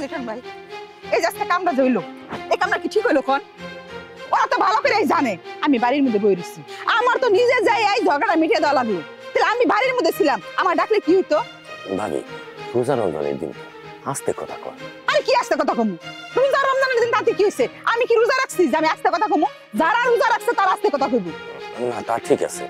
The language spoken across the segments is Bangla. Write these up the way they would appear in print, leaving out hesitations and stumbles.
লিটন ভাই, এই যে আজকে কামটা জইলো, এই কামটা কি ঠিক হইলো কোন? ওরা তো ভালো করেই জানে আমি বাড়ির মধ্যে বই রইছি। আমার তো নিজে যাই এই ঝগড়া মিটিয়ে দেওয়া লাগলো। তাহলে আমি বাড়ির মধ্যে ছিলাম, আমার ডাকলে কি হইতো? ভাবি রোজা রমজানের দিন আস্তে কথা কর। আরে কি আস্তে কথা কমু? রোজা রমজানের দিন তাতে কি হইছে? আমি কি রোজা রাখছি যে আমি আস্তে কথা কমু? যারা রোজা রাখছে তারা আস্তে কথা কইবো। না তা ঠিক আছে,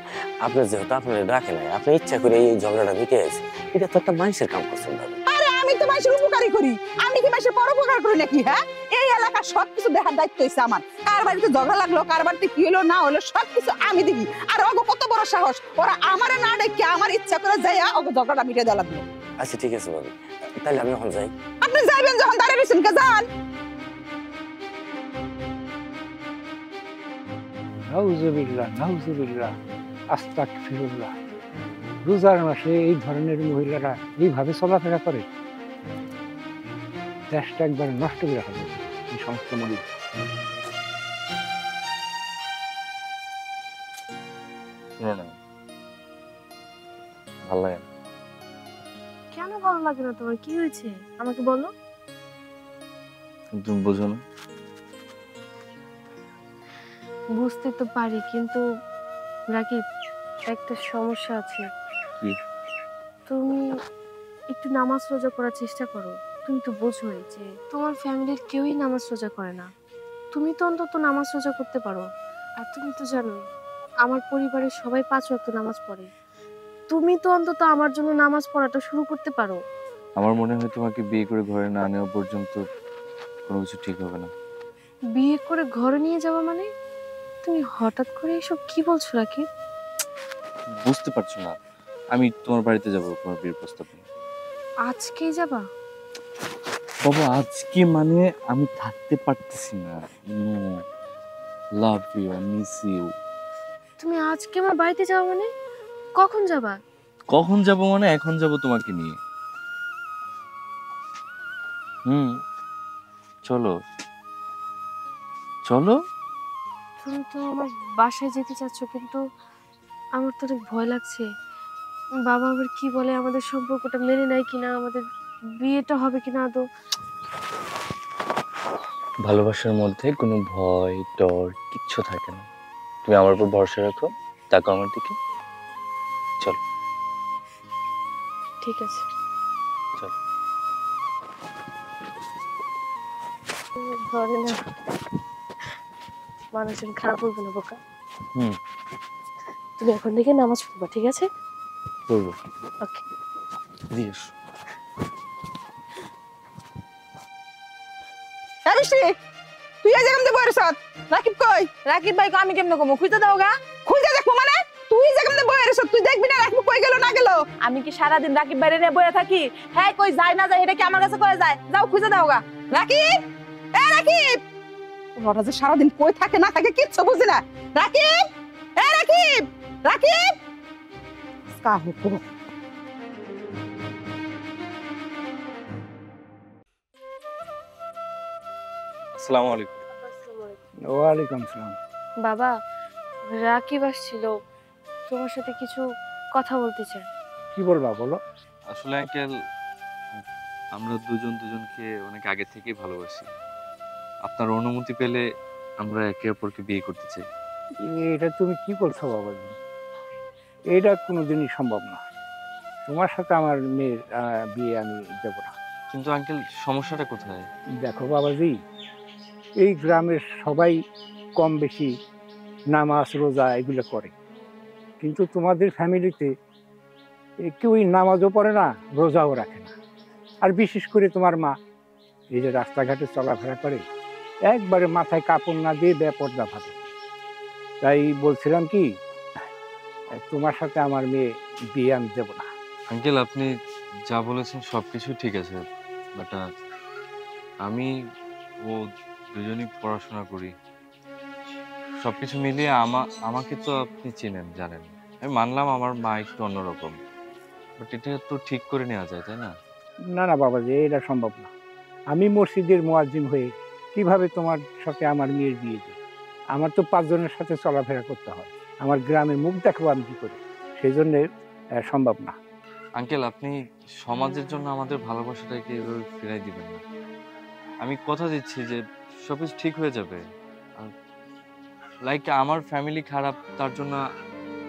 আপনি যেহেতু আপনার রাখে নাই, আপনি ইচ্ছা করে এই ঝগড়াটা মিটে আছে, এটা তো একটা মানুষের কাম করছেন ভাবি। আরে আমি তো মানুষের উপকারই করি, আমি কি মানুষের পরোপকার করি নাকি? হ্যাঁ, এই এলাকার সবকিছু দেখার দায়িত্ব হইছে আমার। কার বাড়িতে ঝগড়া লাগলো, কার বাড়িতে কি হলো না হলো সবকিছু আমি দেখি। আর ওগো কত বড় সাহস, ওরা আমারে না ডেকে আমার ইচ্ছা করে যাইয়া ওগো ঝগড়াটা মিটে দেওয়া লাগলো। আচ্ছা ঠিক আছে ভাবি, তাহলে আমি এখন যাই। আপনি যাইবেন যখন দাঁড়িয়ে রয়েছেন কে যান। নাউজুবিল্লাহ নাউজুবিল্লাহ আস্তাগফিরুল্লাহ। রোজার মাসে এই ধরনের মহিলারা এইভাবে চলাফেরা করে, দেশটা একবার নষ্ট করে হবে এই সমস্ত মহিলা। শুনো না, ভালো লাগে না। কেন ভালো লাগে না তোমার? কি হয়েছে আমাকে বলো। তুমি বোঝো না? বুঝতে তো পারি, কিন্তু রাকিব, একটা সমস্যা আছে। কি? তুমি একটু নামাজ রোজা করার চেষ্টা করো। তুমি তো বোঝোই যে তোমার ফ্যামিলির কেউই নামাজ রোজা করে না। তুমি তো অন্তত নামাজ রোজা করতে পারো। আর তুমি তো জানোই আমার পরিবারের সবাই 5 ওয়াক্ত নামাজ পড়ে। তুমি তো অন্তত আমার জন্য নামাজ পড়াটা শুরু করতে পারো। আমার মনে হয় তোমাকে বিয়ে করে ঘরে না নেওয়া পর্যন্ত কোনো কিছু ঠিক হবে না। বিয়ে করে ঘরে নিয়ে যাওয়া মানে? তুমি হঠাৎ করে এসব কি বলছো রাকিব? বুঝতে পারছো না, আমি তোমার বাড়িতে যাব তোমার বিয়ের প্রস্তাব নিয়ে। আজকেই যাবা? বাবা আজকে মানে আমি থাকতে পারতেছি না। No, love you, miss you. তুমি আজকে আমার বাড়িতে যাওয়া মানে? কখন যাবা? কখন যাব মানে এখন যাব তোমাকে নিয়ে। চলো চলো। তুমি তো আমার বাসায় যেতে চাচ্ছ, কিন্তু আমার তো অনেক ভয় লাগছে। বাবা আবার কি বলে, আমাদের সম্পর্কটা মেনে নেয় কিনা, আমাদের বিয়েটা হবে কিনা আদৌ। ভালোবাসার মধ্যে কোনো ভয় ডর কিচ্ছু থাকে না। তুমি আমার উপর ভরসা রাখো, তাকাও আমার দিকে। চলো ঠিক আছে, চলো। ধরে না, মানুষজন খারাপ বলবে না বোকা। তুমি এখন থেকে নামাজ পড়বা, ঠিক আছে? করবো। ওকে। দিস হ্যাঁ বৃষ্টি, তুই এই জায়গা মধ্যে বই রইছ। রাকিব কই? রাকিব ভাই আমি কেমনে কমু? খুঁজতে দাও গা। খুঁজে দেখবো মানে? তুই এই জায়গা মধ্যে বই রইছ, তুই দেখবি না রাকিব কই গেল না গেল? আমি কি সারাদিন রাকিব বাইরে নিয়ে বয়ে থাকি? হ্যাঁ, কই যায় না যায় এটা কি আমার কাছে কয়ে যায়? যাও খুঁজে দাও গা। রাকিব, এ রাকিব, ওরা যে সারাদিন কই থাকে না থাকে কিচ্ছু বুঝি না। রাকিব, এ রাকিব, রাকিব কাহু কো। আসসালামু আলাইকুম। ওয়ালাইকুম সালাম। বাবা, রাকিব আসছিল, তোমার সাথে কিছু কথা বলতে চাই। কি বলবা বলো? আসলে আঙ্কেল, আমরা দুজন দুজনকে অনেক আগে থেকেই ভালোবাসি। আপনার অনুমতি পেলে আমরা একে অপরকে বিয়ে করতে চাই। এটা তুমি কি করছো বাবাজি? এটা কোনোদিনই সম্ভব না। তোমার সাথে আমার মেয়ের বিয়ে আমি দেব না। কিন্তু আঙ্কেল সমস্যাটা কোথায়? দেখো বাবাজি, এই গ্রামের সবাই কম বেশি নামাজ রোজা এগুলো করে, কিন্তু তোমাদের ফ্যামিলিতে কেউই নামাজও পড়ে না, রোজাও রাখে না। আর বিশেষ করে তোমার মা এই যে রাস্তাঘাটে চলাফেরা করে, একবারে মাথায় কাপড় না দিয়ে বেপর্দা ভাবে। তাই বলছিলাম কি, তোমার সাথে আমার মেয়ে বিয়ে আমি দেব না। আঙ্কেল আপনি যা বলেছেন সবকিছু ঠিক আছে, বাট আমি ও দুজনই পড়াশোনা করি। সবকিছু মিলিয়ে আমাকে তো আপনি চেনেন জানেন। আমি মানলাম আমার মা একটু অন্যরকম, বাট এটা তো ঠিক করে নেওয়া যায় তাই না? না না বাবাজি, এটা সম্ভব না। আমি মসজিদের মুয়াজ্জিন হয়ে কিভাবে তোমার সাথে আমার মেয়ের বিয়ে দিই? আমার তো 5 জনের সাথে চলাফেরা করতে হয়, আমার গ্রামের মুখ দেখাবো আমি কি করে? সেই জন্যে সম্ভব না। আঙ্কেল আপনি সমাজের জন্য আমাদের ভালোবাসাটাকে এভাবে ফিরাই দিবেন না। আমি কথা দিচ্ছি যে সবকিছু ঠিক হয়ে যাবে। লাইক আমার ফ্যামিলি খারাপ তার জন্য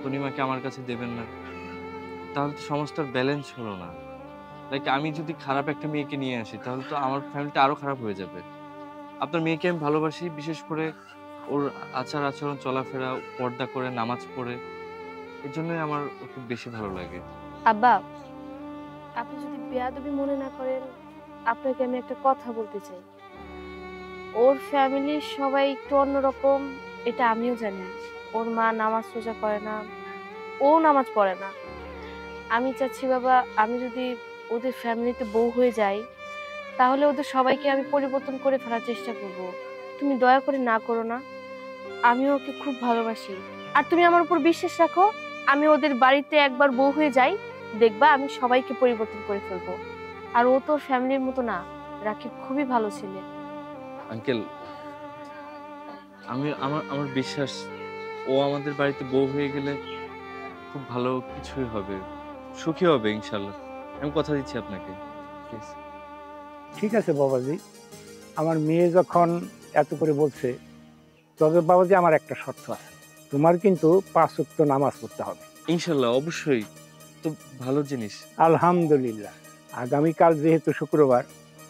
তনিমাকে আমার কাছে দেবেন না, তাহলে তো সমস্যার ব্যালেন্স হলো না। লাইক আমি যদি খারাপ একটা মেয়েকে নিয়ে আসি তাহলে তো আমার ফ্যামিলিটা আরো খারাপ হয়ে যাবে। আপনার মেয়েকে আমি ভালোবাসি, বিশেষ করে ওর আচার আচরণ, চলাফেরা, পর্দা করে, নামাজ পড়ে, এর জন্যই আমার ওকে বেশি ভালো লাগে। আব্বা, আপনি যদি বেয়াদবি মনে না করেন, আপনাকে আমি একটা কথা বলতে চাই। ওর ফ্যামিলির সবাই একটু অন্যরকম, এটা আমিও জানি। ওর মা নামাজ রোজা করে না, ও নামাজ পড়ে না। আমি চাচ্ছি বাবা, আমি যদি ওদের ফ্যামিলিতে বউ হয়ে যাই তাহলে ওদের সবাইকে আমি পরিবর্তন করে ফেলার চেষ্টা করব। তুমি দয়া করে না করো না, আমি ওকে খুব ভালোবাসি। আর তুমি আমার উপর বিশ্বাস রাখো, আমি ওদের বাড়িতে একবার বউ হয়ে যাই, দেখবা আমি সবাইকে পরিবর্তন করে ফেলবো। আর ও তোর ফ্যামিলির মতো না, রাকিব খুবই ভালো ছেলে। আঙ্কেল, আমার বিশ্বাস ও আমাদের বাড়িতে বউ হয়ে গেলে খুব ভালো কিছুই হবে, সুখী হবে ইনশাল্লাহ। আমি কথা দিচ্ছি আপনাকে, প্লিজ। ঠিক আছে বাবাজি, আমার মেয়ে যখন এত করে বলছে, তবে বাবাজি আমার একটা শর্ত আছে, তোমার কিন্তু 5 ওয়াক্ত নামাজ পড়তে হবে। ইনশাল্লাহ, অবশ্যই, তো ভালো জিনিস। আলহামদুলিল্লাহ, আগামীকাল যেহেতু শুক্রবার,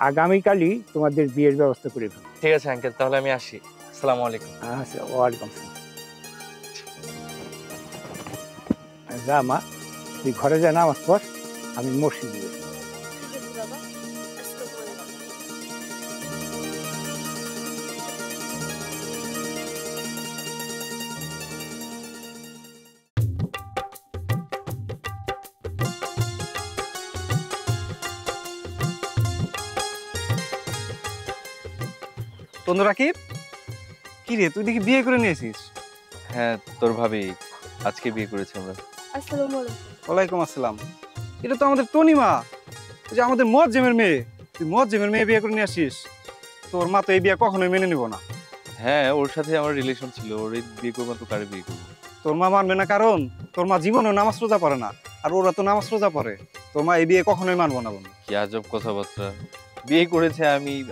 আগামীকালই তোমাদের বিয়ের ব্যবস্থা করে ফেলবো। ঠিক আছে আঙ্কেল, তাহলে আমি আসি। আসসালামু আলাইকুম। আচ্ছা, ওয়ালাইকুম আসসালাম। যা মা, তুই ঘরে যা নামাজ পড়, আমি মসজিদে যাই। বন্ধু রাকিব, কি রে তুই দেখি বিয়ে করে নিয়েছিস? হ্যাঁ, তোর ভাবি আজকে বিয়ে করেছে আমরা। আসসালামু আলাইকুম। ওয়ালাইকুম আসসালাম। এটা তো আমাদের তনিমা, ওই যে আমাদের মুয়াজ্জেমের মেয়ে। তুই মুয়াজ্জেমের মেয়ে বিয়ে করে নিয়ে আসিস? তোর মা তো এই বিয়ে কখনোই মেনে নিব না। হ্যাঁ, ওর সাথে আমার রিলেশন ছিল, ওর বিয়ে করবো তো কারে বিয়ে করবো? তোর মা মানবে না, কারণ তোর মা জীবনেও নামাজ রোজা পড়ে না, আর ওরা তো নামাজ রোজা পড়ে। তোর মা এই বিয়ে কখনোই মানবো না বন্ধু। কি আজব কথাবার্তা! বিয়ে করেছে,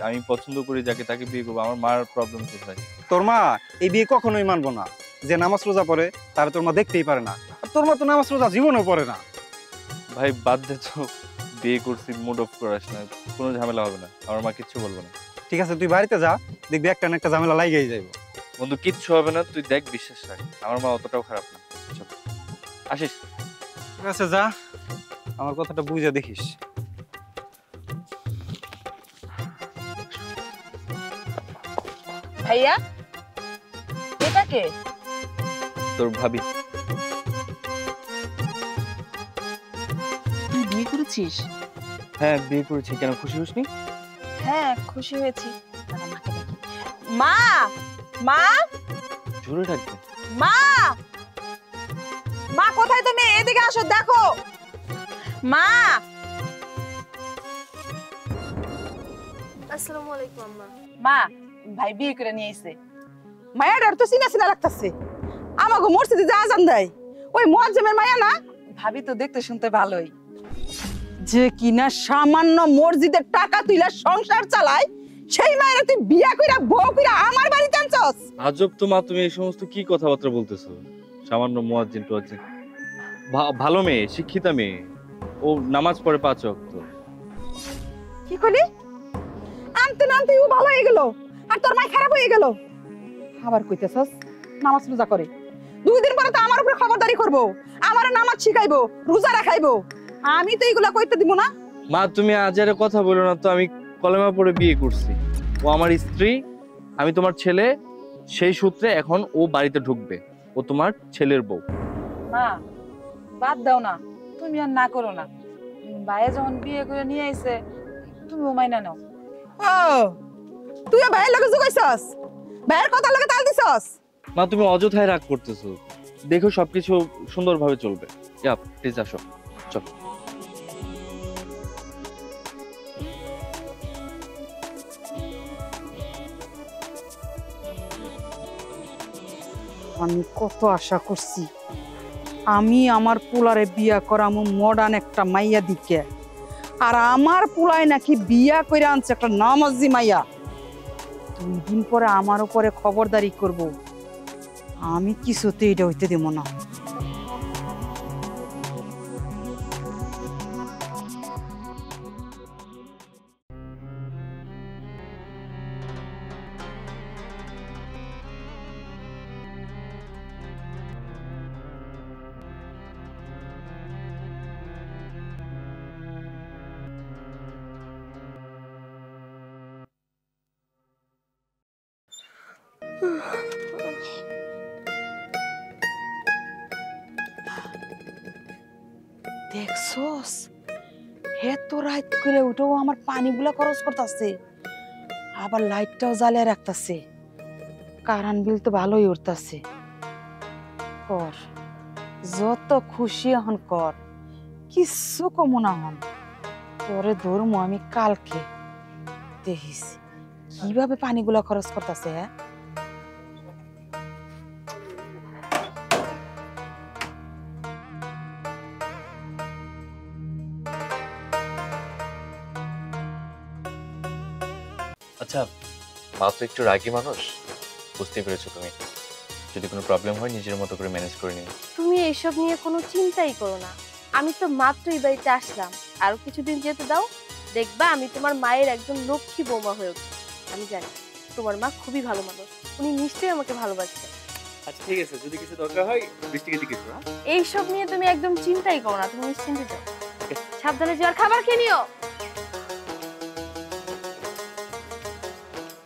আমি পছন্দ করি যাকে তাকে বিয়ে করবো, আমার মার প্রবলেম কোথায়? তোর মা এই বিয়ে কখনোই মানবো না। যে নামাজ রোজা পড়ে তারা তোর মা দেখতেই পারে না, আর তোর মা তো নামাজ রোজা জীবনেও পড়ে না। ভাই বাদ দে তো, বিয়ে করছি, মুড অফ করাস না, কোনো ঝামেলা হবে না, আমার মা কিচ্ছু বলবো না। ঠিক আছে, তুই বাড়িতে যা, দেখবি একটা না একটা ঝামেলা লাগেই যাইব। বন্ধু, কিচ্ছু হবে না, তুই দেখ, বিশ্বাস রাখ, আমার মা অতটাও খারাপ না। চল, আসিস। ঠিক আছে, যা, আমার কথাটা বুঝে দেখিস। ভাইয়া, এটা কে? তোর ভাবি। তুই বিয়ে করেছিস? হ্যাঁ, বিয়ে করেছি। কেন, খুশি হসনি? হ্যাঁ, খুশি হয়েছি। দাঁড়া, মাকে দেখি। মা, মা, জোরে ডাকবে। মা, মা কোথায় তুমি? এদিকে আসো, দেখো। মা। আসসালামু আলাইকুম আম্মা। মা, ভাই বিয়ে করে নিয়ে এসে। মায়াটার তো চিনা চিনা লাগতেছে, আমাকে মসজিদে যা জান দেয়, ওই মুয়াজ্জেমের মায়া না? ভাবি তো দেখতে শুনতে ভালোই। যে কিনা সামান্য মসজিদের টাকা তুইলা সংসার চালায়, সেই মায়ের তুই বিয়া কইরা বউ কইরা আমার বাড়িতে আনছস? আজব তো মা, তুমি এই সমস্ত কি কথাবার্তা বলতেছো? সামান্য মুয়াজ্জিন টুয়াজ্জিন, ভালো মেয়ে, শিক্ষিতা মেয়ে, ও নামাজ পড়ে 5 ওয়াক্ত। কি কইলি? আনতে আনতে ও ভালো হয়ে গেল, আর তোর মাই খারাপ হয়ে গেল। আবার কইতেছস নামাজ রোজা করে? 2 দিন পরে তো আমার উপরে খবরদারি করবো, আমার নামাজ শিখাইবো, রোজা রাখাইবো। আমি তো এগুলা কইতে দিব না। মা, তুমি আজারে কথা বলো না তো। আমি কলেমা পড়ে বিয়ে করছি, ও আমার স্ত্রী, আমি তোমার ছেলে। সেই সূত্রে এখন ও বাড়িতে ঢুকবে, ও তোমার ছেলের বউ। মা, বাদ দাও না, তুমি আর না করো না। ভাইয়া যখন বিয়ে করে নিয়ে আইছে, তুমিও মাইনা নাও। ও, তুইও ভাইয়ের লগে জুগাইছস, ভাইয়ের কথা লগে তাল দিছস। মা, তুমি অযথায় রাগ করতেছো, দেখো সবকিছু সুন্দরভাবে চলবে। প্লিজ আসো, চল। আমি কত আশা করছি আমি আমার পোলারে বিয়া করামু মডার্ন একটা মাইয়া দিকে, আর আমার পোলায় নাকি বিয়া কইরা আনছে একটা নামাজি মাইয়া। 2 দিন পরে আমার উপরে খবরদারি করব, আমি কিছুতেই এটা হইতে দেব না। দেখছস, হে তো রাত করে উঠেও আমার পানিগুলা খরচ করতেছে, আবার লাইটটাও জ্বালিয়ে রাখতেছে, কারেন্ট বিল তো ভালোই উঠতেছে। কর, যত খুশি এখন কর, কিচ্ছু কমো না হন। তোরে ধরমো আমি কালকে, দেখিস কিভাবে পানিগুলা খরচ করতেছে। হ্যাঁ, আচ্ছা, মা তো একটু রাগী মানুষ, বুঝতেই পেরেছো তুমি। যদি কোনো প্রবলেম হয় নিজের মতো করে ম্যানেজ করে নিও। তুমি এইসব নিয়ে কোনো চিন্তাই করো না। আমি তো মাত্র এই বাড়িতে আসলাম, আরো কিছুদিন যেতে দাও, দেখবা আমি তোমার মায়ের একজন লক্ষ্মী বৌমা হয়ে উঠবো। আমি জানি তোমার মা খুবই ভালো মানুষ, উনি নিশ্চয়ই আমাকে ভালোবাসবে। আচ্ছা ঠিক আছে, যদি কিছু দরকার হয় বৃষ্টিকে জিজ্ঞেস করো। এইসব নিয়ে তুমি একদম চিন্তাই করো না, তুমি নিশ্চিন্তে যাও। সাবধানে যাও, আর খাবার খেয়ে নিও।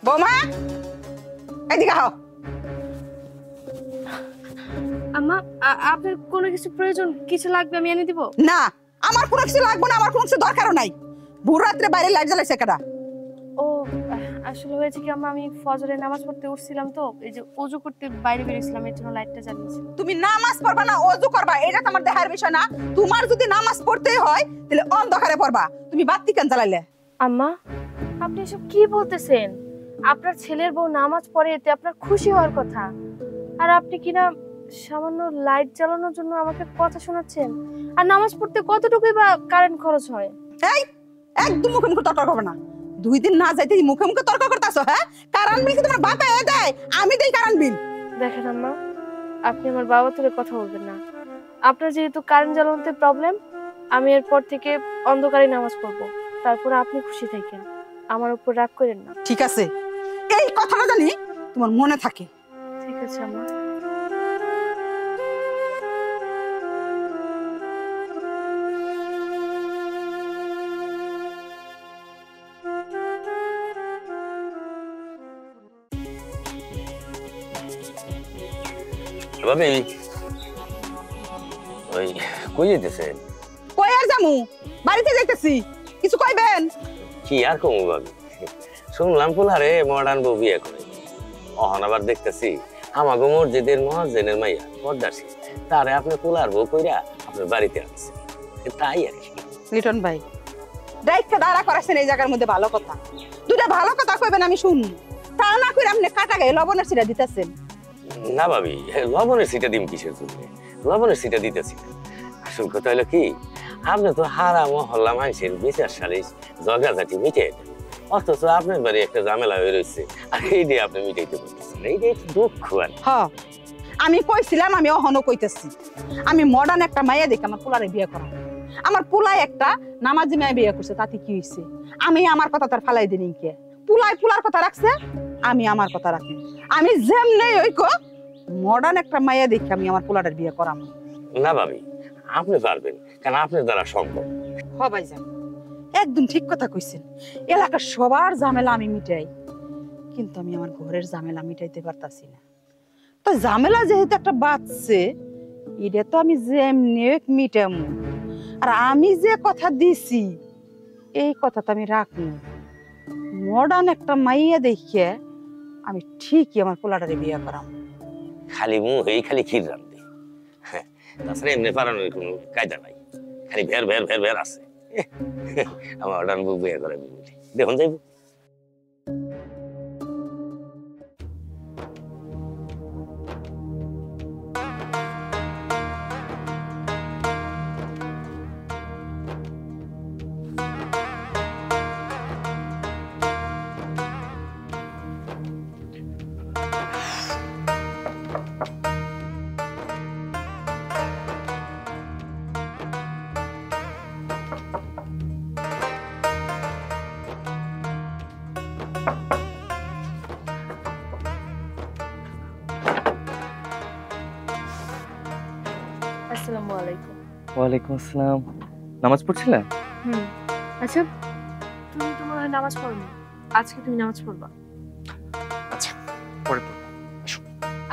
বৌমা, এদিকে আও। আম্মা, আপনার কোনো কিছু প্রয়োজন, কিছু লাগবে আমি এনে দিব? না, আমার কোনো কিছু লাগবে না, আমার কোনো কিছু দরকারও নাই। ভোর রাত্রে বাইরে লাইট জ্বালাইছে কেডা? ও আসলে হয়েছে কি আম্মা, আমি ফজরের নামাজ পড়তে উঠছিলাম, তো এই যে ওযু করতে বাইরে বেরিয়েছিলাম, এর জন্য লাইটটা জ্বালিয়েছি। তুমি নামাজ পড়বা না ওযু করবা, এটা তো আমার দেখার বিষয় না। তোমার যদি নামাজ পড়তেই হয় তাহলে অন্ধকারে পড়বা, তুমি বাতি কেন জ্বালাইলে? আম্মা, আপনি এসব কি বলতেছেন? আপনার ছেলের বউ নামাজ পড়ে, এতে আপনার খুশি হওয়ার কথা, আর আপনি কিনা সামান্য লাইট জ্বালানোর জন্য আমাকে কথা শোনাচ্ছেন। আর নামাজ পড়তে কতটুকুই বা কারেন্ট খরচ হয়? এই, একদম মুখে মুখে তর্ক করবে না। 2 দিন না যাইতে মুখে মুখে তর্ক করতেছো। হ্যাঁ, কারেন্ট বিল কি তোমার বাবা দেয়? আমি দেই কারেন্ট বিল। দেখেন আম্মা, আপনি আমার বাবা তুলে কথা বলবেন না। আপনার যেহেতু কারেন্ট জ্বালানোতে প্রবলেম, আমি এরপর থেকে অন্ধকারে নামাজ পড়বো, তারপরে আপনি খুশি থাকেন, আমার উপর রাগ করেন না। ঠিক আছে, এই কথাটা জানি তোমার মনে থাকে। ঠিক আছে আম্মা। ভাবি, ওই কই যেতেছেন? কই আর যামু, বাড়িতে যাইতেছি। কিছু কইবেন? কি আর কমু ভাবি, শুনলাম পোলারে মডার্ন বউ বিয়ে করে। অহন আবার দেখতেছি আমাগো মসজিদের মুয়াজ্জিনের মাইয়া পর্দাসী, তারে আপনি পোলার বউ কইরা আপনার বাড়িতে আনছে, তাই আর কি। লিটন ভাই, ডাইকা দাঁড়া করাছেন এই জায়গার মধ্যে, ভালো কথা। 2টা ভালো কথা কইবেন, আমি শুনবো। তা না কইরা আপনি কাটা গায়ে লবণের সিরা দিতেছেন। না ভাবি, লবণের সিটা দিম কিসের জন্য? লবণের সিটা দিতেছি না। আসল কথা হলো কি, আপনি তো হারা মহল্লা মানুষের বিচার সালিশ ঝগড়াঝাটি মিটিয়ে দেন, অথচ আপনার বাড়ি একটা ঝামেলা হয়ে রয়েছে, আর এই দিয়ে আপনি মিটাইতে পারতেছেন। এইটা একটু দুঃখ। আর হ্যাঁ, আমি কইছিলাম, আমি অহনো কইতেছি, আমি মডার্ন একটা মাইয়া দেখে আমার পোলারে বিয়ে করা। আমার পোলায় একটা নামাজি মাইয়া বিয়ে করছে, তাতে কি হইছে? আমি আমার কথা তার ফালাই দিনি কে? পোলায় পোলার কথা রাখছে, আমি আমার কথা রাখি। আমি যেমনে ওইকো মডার্ন একটা মাইয়া দেখে আমি আমার পোলারের বিয়ে করাম। না ভাবি, আপনি পারবেন, কারণ আপনার দ্বারা সম্ভব। হ ভাইজান, একদম ঠিক কথা কইছেন। এলাকার সবার ঝামেলা আমি মিটাই, কিন্তু আমি আমার ঘরের ঝামেলা মিটাইতে পারতাছি না। তো ঝামেলা যেহেতু একটা বাঁচছে, এটা তো আমি যেমনি মিটামু। আর আমি যে কথা দিছি এই কথা তো আমি রাখবো। মডার্ন একটা মাইয়া দেখিয়ে আমি ঠিকই আমার পোলাটারে বিয়ে করাম। খালি মুহেই খালি ক্ষীর রান্ধে, হ্যাঁ, তাছাড়া এমনি পারানোর কোনো কায়দা নাই, খালি ভের ভের ভের ভের আছে। আমার অর্ডার বুক বিয়ে করে দেখুন যাইব। আসসালামু আলাইকুম। ওয়ালাইকুম আসসালাম। নামাজ পড়ছিলেন? হুম। আচ্ছা, তুমি তো মনে হয় নামাজ পড়োনি। আজকে তুমি নামাজ পড়বা। আচ্ছা, পরে পড়ব।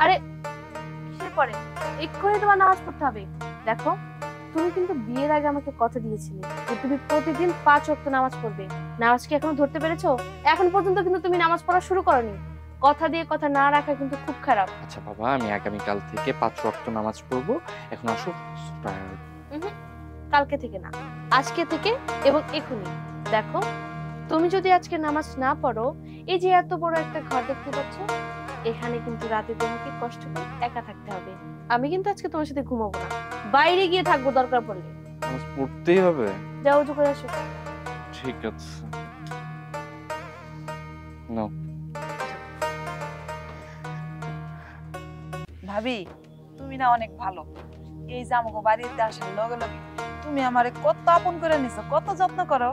আরে কিসের পরে? এক্ষুনি তোমার নামাজ পড়তে হবে। দেখো, তুমি কিন্তু বিয়ের আগে আমাকে কথা দিয়েছিলে যে তুমি প্রতিদিন 5 ওয়াক্ত নামাজ পড়বে। নামাজ কি এখনো ধরতে পেরেছো? এখন পর্যন্ত কিন্তু তুমি নামাজ পড়া শুরু করোনি। কথা দিয়ে কথা না রাখা কিন্তু খুব খারাপ। আচ্ছা বাবা, আমি আগামীকাল থেকে 5 ওয়াক্ত নামাজ পড়বো। এখন আসো। কালকে থেকে না, আজকে থেকে এবং এখনই। দেখো, তুমি যদি আজকে নামাজ না পড়ো, এই যে এত বড় একটা ঘর দেখতে পাচ্ছ, এখানে কিন্তু রাতে তোমাকে কষ্ট করে একা থাকতে হবে। আমি কিন্তু আজকে তোমার সাথে ঘুমাবো না, বাইরে গিয়ে থাকবো দরকার পড়লে। নামাজ পড়তেই হবে? যাও, উজু করে আসো। ঠিক আছে। নাও। ভাবি, তুমি না অনেক ভালো। এই যে আমাকে বাড়িতে আসার লগে লগে তুমি আমারে কত আপন করে নিছো, কত যত্ন করো।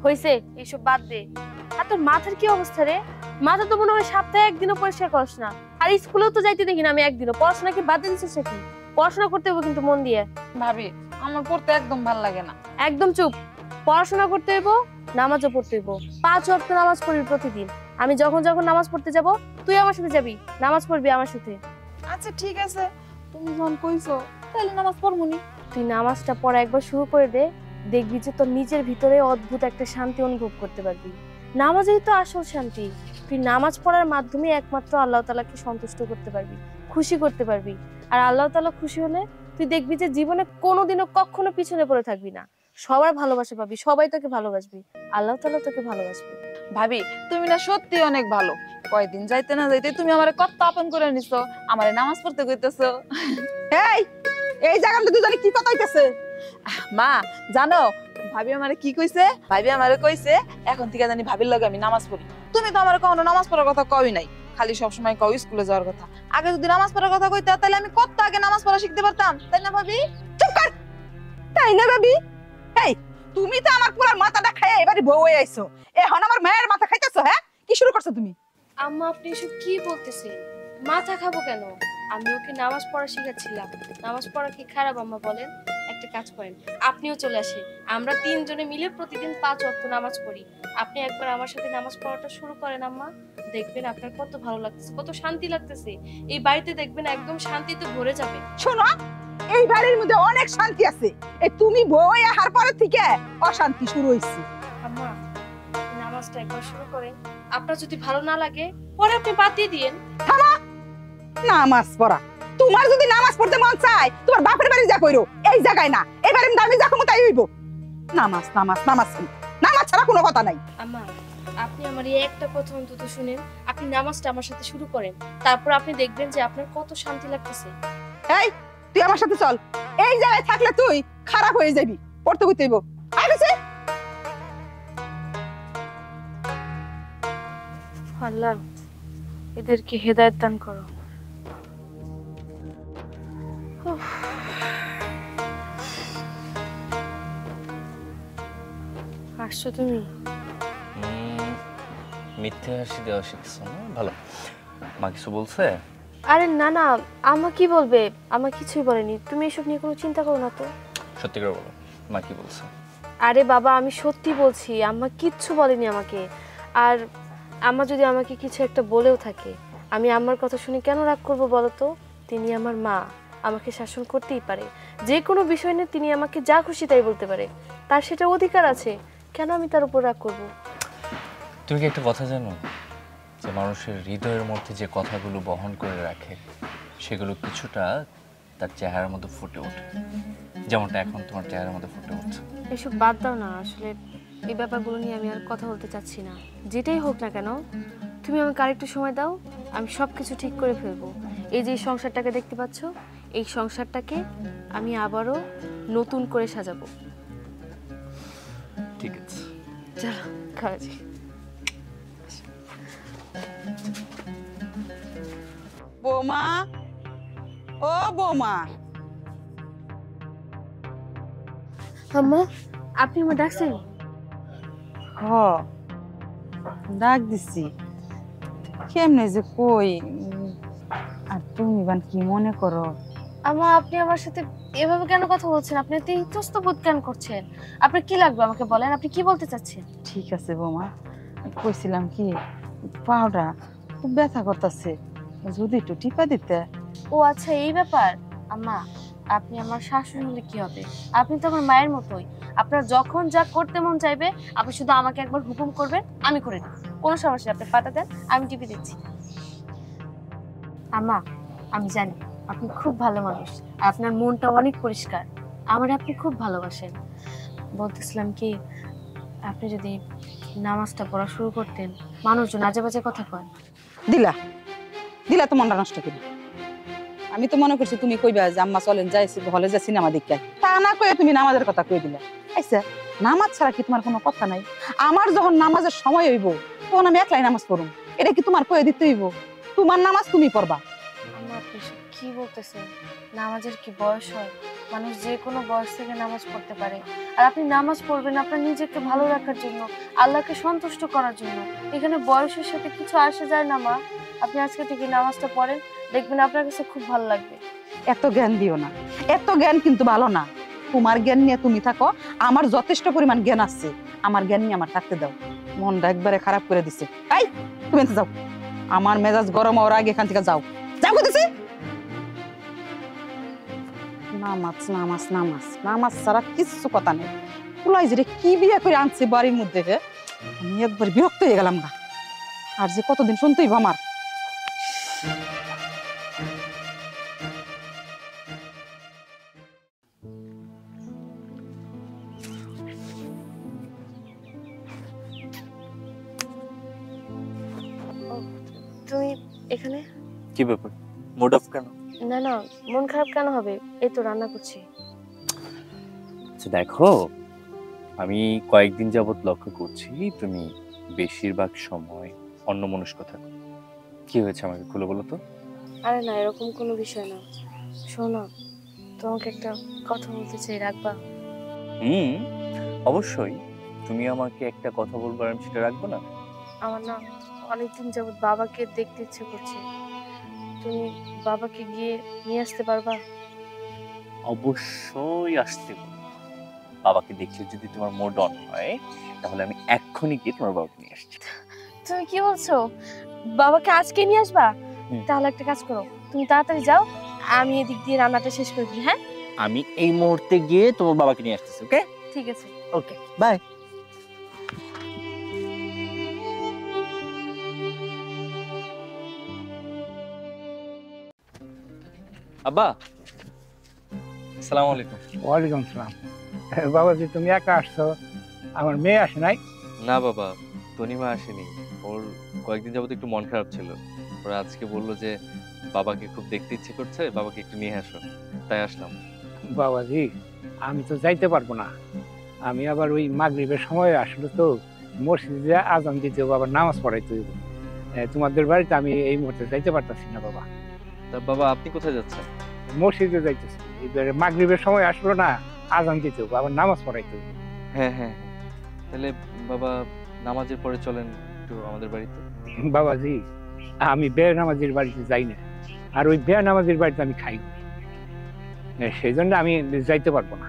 হইছে, এইসব বাদ দে। আর তোর মাথার কি অবস্থা রে? মাথা তো মনে হয় সপ্তাহে একদিনও পরিষ্কার করস না। আর স্কুলেও তো যাইতে দেখি না আমি একদিনও। পড়াশোনা কি বাদ দিয়ে দিছিস নাকি? পড়াশোনা করতে হবে কিন্তু মন দিয়ে। ভাবি, আমার পড়তে একদম ভাল লাগে না। একদম চুপ। পড়াশোনা করতে হইব, নামাজও পড়তে হইব। 5 ওয়াক্ত নামাজ পড়বি প্রতিদিন। আমি যখন যখন নামাজ পড়তে যাব, তুই আমার সাথে যাবি, নামাজ পড়বি আমার সাথে। আচ্ছা ঠিক আছে, তুমি যখন কইছো তাহলে নামাজ পড়মুনি। তুই নামাজটা পড়া একবার শুরু করে দে, দেখবি যে তোর নিজের ভিতরে অদ্ভুত একটা শান্তি অনুভব করতে পারবি। নামাজই তো আসল শান্তি। তুই নামাজ পড়ার মাধ্যমে একমাত্র আল্লাহ তাআলাকে সন্তুষ্ট করতে পারবি, খুশি করতে পারবি। আর আল্লাহ তাআলা খুশি হলে তুই দেখবি যে জীবনে কোনোদিনও কখনো পিছনে পড়ে থাকবি না। সবার ভালোবাসা পাবি, সবাই তোকে ভালোবাসবি, আল্লাহ তাআলা তোকে ভালোবাসবে। ভাবি, তুমি না সত্যি অনেক ভালো। কয়দিন যাইতে না যাইতে তুমি আমারে কত আপন করে নিছো, আমারে নামাজ পড়তে কইতেছো। এই জায়গাটা দুজনে কি কথা হইতেছে? মা জানো ভাবি আমারে কি কইছে? ভাবি আমারে কইছে এখন থেকে জানি ভাবির লগে আমি নামাজ পড়ি। তুমি তো আমারে কখনো নামাজ পড়ার কথা কই নাই, খালি সবসময় কও স্কুলে যাওয়ার কথা। আগে যদি নামাজ পড়ার কথা কইতা তাহলে আমি কত আগে নামাজ পড়া শিখতে পারতাম, তাই না ভাবি? চুপ কর। তাই না ভাবি? এই তুমি তো আমার পুরো মাথাটা খেয়ে এবারে বউ হয়ে আইছো। এখন আমার মায়ের মাথা খাইতেছো? হ্যাঁ, কি শুরু করছো তুমি? আম্মা, আপনি এসব কি বলতেছেন? মাথা খাবো কেন? আমি ওকে নামাজ পড়া শিখাচ্ছিলাম। নামাজ পড়া কি খারাপ আম্মা বলেন? একটা কাজ করেন, আপনিও চলে আসেন। আমরা 3 জনে মিলে প্রতিদিন 5 ওয়াক্ত নামাজ পড়ি। আপনি একবার আমার সাথে নামাজ পড়াটা শুরু করেন আম্মা, দেখবেন আপনার কত ভালো লাগতেছে, কত শান্তি লাগতেছে। এই বাড়িতে দেখবেন একদম শান্তিতে ভরে যাবে। শোনো, এই বাড়ির মধ্যে অনেক শান্তি আছে। এই তুমি বউ হয়ে আসার পরে থেকে অশান্তি শুরু হইছে। আম্মা, নামাজটা একবার শুরু করেন। আপনার যদি ভালো না লাগে পরে আপনি বাদ দিয়ে দিয়েন। থামা। নামাজ পড়া? তোমার যদি নামাজ পড়তে মন চায় তোমার বাপের বাড়ি যা কইরো, এই জায়গায় না। এবারে আমি যা কমু তাই হইব। নামাজ নামাজ নামাজ, নামাজ ছাড়া কোনো কথা নাই। আম্মা, আপনি আমার এই একটা কথা অন্তত শুনেন। আপনি নামাজটা আমার সাথে শুরু করেন, তারপর আপনি দেখবেন যে আপনার কত শান্তি লাগতেছে। এই তুই আমার সাথে চল। এই জায়গায় থাকলে তুই খারাপ হয়ে যাবি, পড়তে কইতে হইব। আইছে আল্লাহ, এদেরকে হেদায়েত দান করো। উফ। আসছো তুমি? মিথ্যে হাসি দেওয়া শিখছো না? ভালো। মা কিছু বলছে? আরে না না, আমা কি বলবে? আমা কিছুই বলেনি। তুমি এসব নিয়ে কোনো চিন্তা করো না তো। সত্যি করে বলো, মা কি বলছে? আরে বাবা, আমি সত্যি বলছি, আম্মা কিচ্ছু বলেনি আমাকে। আর আম্মা যদি আমাকে কিছু একটা বলেও থাকে, আমি আম্মার কথা শুনে কেন রাগ করবো বলো তো? তিনি আমার মা, আমাকে শাসন করতেই পারে। যে কোনো বিষয় নিয়ে তিনি আমাকে যা খুশি তাই বলতে পারে, তার সেটা অধিকার আছে। কেন আমি তার উপর রাগ করবো? তুমি কি একটা কথা জানো, যে মানুষের হৃদয়ের মধ্যে যে কথাগুলো বহন করে রাখে সেগুলো কিছুটা তার চেহারার মধ্যে ফুটে ওঠে, যেমনটা এখন তোমার চেহারার মধ্যে ফুটে উঠছে। এসব বাদ দাও না, আসলে এই ব্যাপারগুলো নিয়ে আমি আর কথা বলতে চাচ্ছি না। যেটাই হোক না কেন, তুমি আমাকে আরেকটু সময় দাও, আমি সব কিছু ঠিক করে ফেলবো। এই যে সংসারটাকে দেখতে পাচ্ছ, এই সংসারটাকে আমি আবারও নতুন করে সাজাবো। ঠিক আছে, চলো খাওয়া যাক। বৌমা, ও বৌমা। আম্মা, আপনি আমার ডাকছেন? হ, ডাক দিছি। কেমনে যে কই, আর তুমি বান কি মনে করো? আম্মা, আপনি আমার সাথে এভাবে কেন কথা বলছেন? আপনি এত ইতস্ত বোধ কেন করছেন? আপনার কি লাগবে আমাকে বলেন, আপনি কি বলতে চাচ্ছেন? ঠিক আছে বৌমা, কইছিলাম কি পাউডা খুব ব্যথা করতেছে, যদি একটু টিপা দিতে। ও আচ্ছা, এই ব্যাপার। আম্মা, আপনি আমার শাশুড়ি হলে কি হবে? আপনি তো আমার মায়ের মতোই। আপনার যখন যা করতে মন চাইবে আপনি শুধু আমাকে একবার হুকুম করবেন, আমি করে দেব। কোনো সমস্যা নেই, আপনি পাতা দেন, আমি টিপে দিচ্ছি। আম্মা, আমি জানি আপনি খুব ভালো মানুষ, আর আপনার মনটা অনেক পরিষ্কার। আমার আপনি খুব ভালোবাসেন। বলতেছিলাম কি, আপনি যদি নামাজটা পড়া শুরু করতেন, মানুষজন আজে বাজে কথা কয়। দিলা দিলা তো মনটা নষ্ট করি। আমি তো মনে করছি তুমি কইবা যে আম্মা চলেন যাইছি হলে যা সিনেমা দেখতে, তা না কয়ে তুমি নামাজের কথা কই দিলা। আচ্ছা, নামাজ ছাড়া কি তোমার কোনো কথা নাই? আমার যখন নামাজের সময় হইব তখন আমি একলাই নামাজ পড়ুম, এটা কি তোমার কয়ে দিতে হইব? তোমার নামাজ তুমি পড়বা। আম্মা, আপনি এসব কি বলতেছেন? নামাজের কি বয়স হয়? মানুষ যে কোনো বয়স থেকে নামাজ পড়তে পারে। আর আপনি নামাজ পড়বেন আপনার নিজেকে ভালো রাখার জন্য, আল্লাহকে সন্তুষ্ট করার জন্য। এখানে বয়সের সাথে কিছু আসে যায় না মা। আপনি আজকে থেকে নামাজটা পড়েন, দেখবেন আপনার কাছে খুব ভালো লাগবে। এত জ্ঞান দিও না, এত জ্ঞান কিন্তু ভালো না। তোমার জ্ঞান নিয়ে তুমি থাকো, আমার যথেষ্ট পরিমাণ জ্ঞান আছে, আমার জ্ঞান নিয়ে আমার থাকতে দাও। মনটা একবারে খারাপ করে দিছে। এই তুমি এনতে যাও, আমার মেজাজ গরম হওয়ার আগে এখান থেকে যাও, যাও কইতেছি। নামাজ নামাজ নামাজ নামাজ ছাড়া কিচ্ছু কথা নেই। পুলাই যে কি বিয়ে করে আনছে বাড়ির মধ্যে, আমি একবার বিরক্ত হয়ে গেলাম না। আর যে কতদিন শুনতেই আমার। তুমি এখানে? কি ব্যাপার, মুড অফ কেন? না না, মন খারাপ কেন হবে? এই তো রান্না করছি। আচ্ছা দেখো, আমি কয়েকদিন যাবত লক্ষ্য করছি তুমি বেশিরভাগ সময় অন্যমনস্ক থাকো। কি হয়েছে আমাকে খুলে বলো তো। আরে না, এরকম কোনো বিষয় না। শোনো, তোমাকে একটা কথা বলতে চাই, রাখবা? অবশ্যই। তুমি আমাকে একটা কথা বলবার, আমি সেটা রাখবো না? আমার না অনেকদিন যাবত বাবাকে দেখতে ইচ্ছে করছে। তুমি বাবাকে গিয়ে নিয়ে আসতে পারবা? অবশ্যই আসতে বলবো। বাবাকে দেখলে যদি তোমার মুড অন হয়, তাহলে আমি এক্ষুনি গিয়ে তোমার বাবাকে নিয়ে আসছি। তুমি কি বলছো? বাবাকে আজকে নিয়ে আসবা? তাহলে একটা কাজ করো, তুমি তাড়াতাড়ি যাও, আমি এদিক দিয়ে রান্নাটা শেষ করে দিই। হ্যাঁ, আমি এই মুহূর্তে গিয়ে তোমার বাবাকে নিয়ে আসতেছি। ওকে ঠিক আছে। ওকে, বাই। আব্বা, আসসালামু আলাইকুম। ওয়ালাইকুম সালাম। বাবাজি, তুমি একা আসছো, আমার মেয়ে আসে নাই? না বাবা, তনিমা আসেনি। ওর কয়েকদিন যাবত একটু মন খারাপ ছিল। ওরা আজকে বললো যে বাবাকে খুব দেখতে ইচ্ছে করছে, বাবাকে একটু নিয়ে আসো, তাই আসলাম। বাবাজি, আমি তো যাইতে পারবো না। আমি আবার ওই মাগরিবের সময় আসলে তো মসজিদে আজান দিতে হবে, আবার নামাজ পড়াইতে হইব। তোমাদের বাড়িতে আমি এই মুহূর্তে যাইতে পারতাছি না বাবা। তা বাবা, আপনি কোথায় যাচ্ছেন? মসজিদে যাইতেছি, এবারে মাগরিবের সময় আসলো না, আজান দিতে হবে, আবার নামাজ পড়াইতে হবে। হ্যাঁ হ্যাঁ, তাহলে বাবা নামাজের পরে চলেন একটু আমাদের বাড়িতে। বাবাজি, আমি বের নামাজির বাড়িতে যাই না, আর ওই বের নামাজির বাড়িতে আমি খাই না। সেই জন্য আমি যাইতে পারবো না।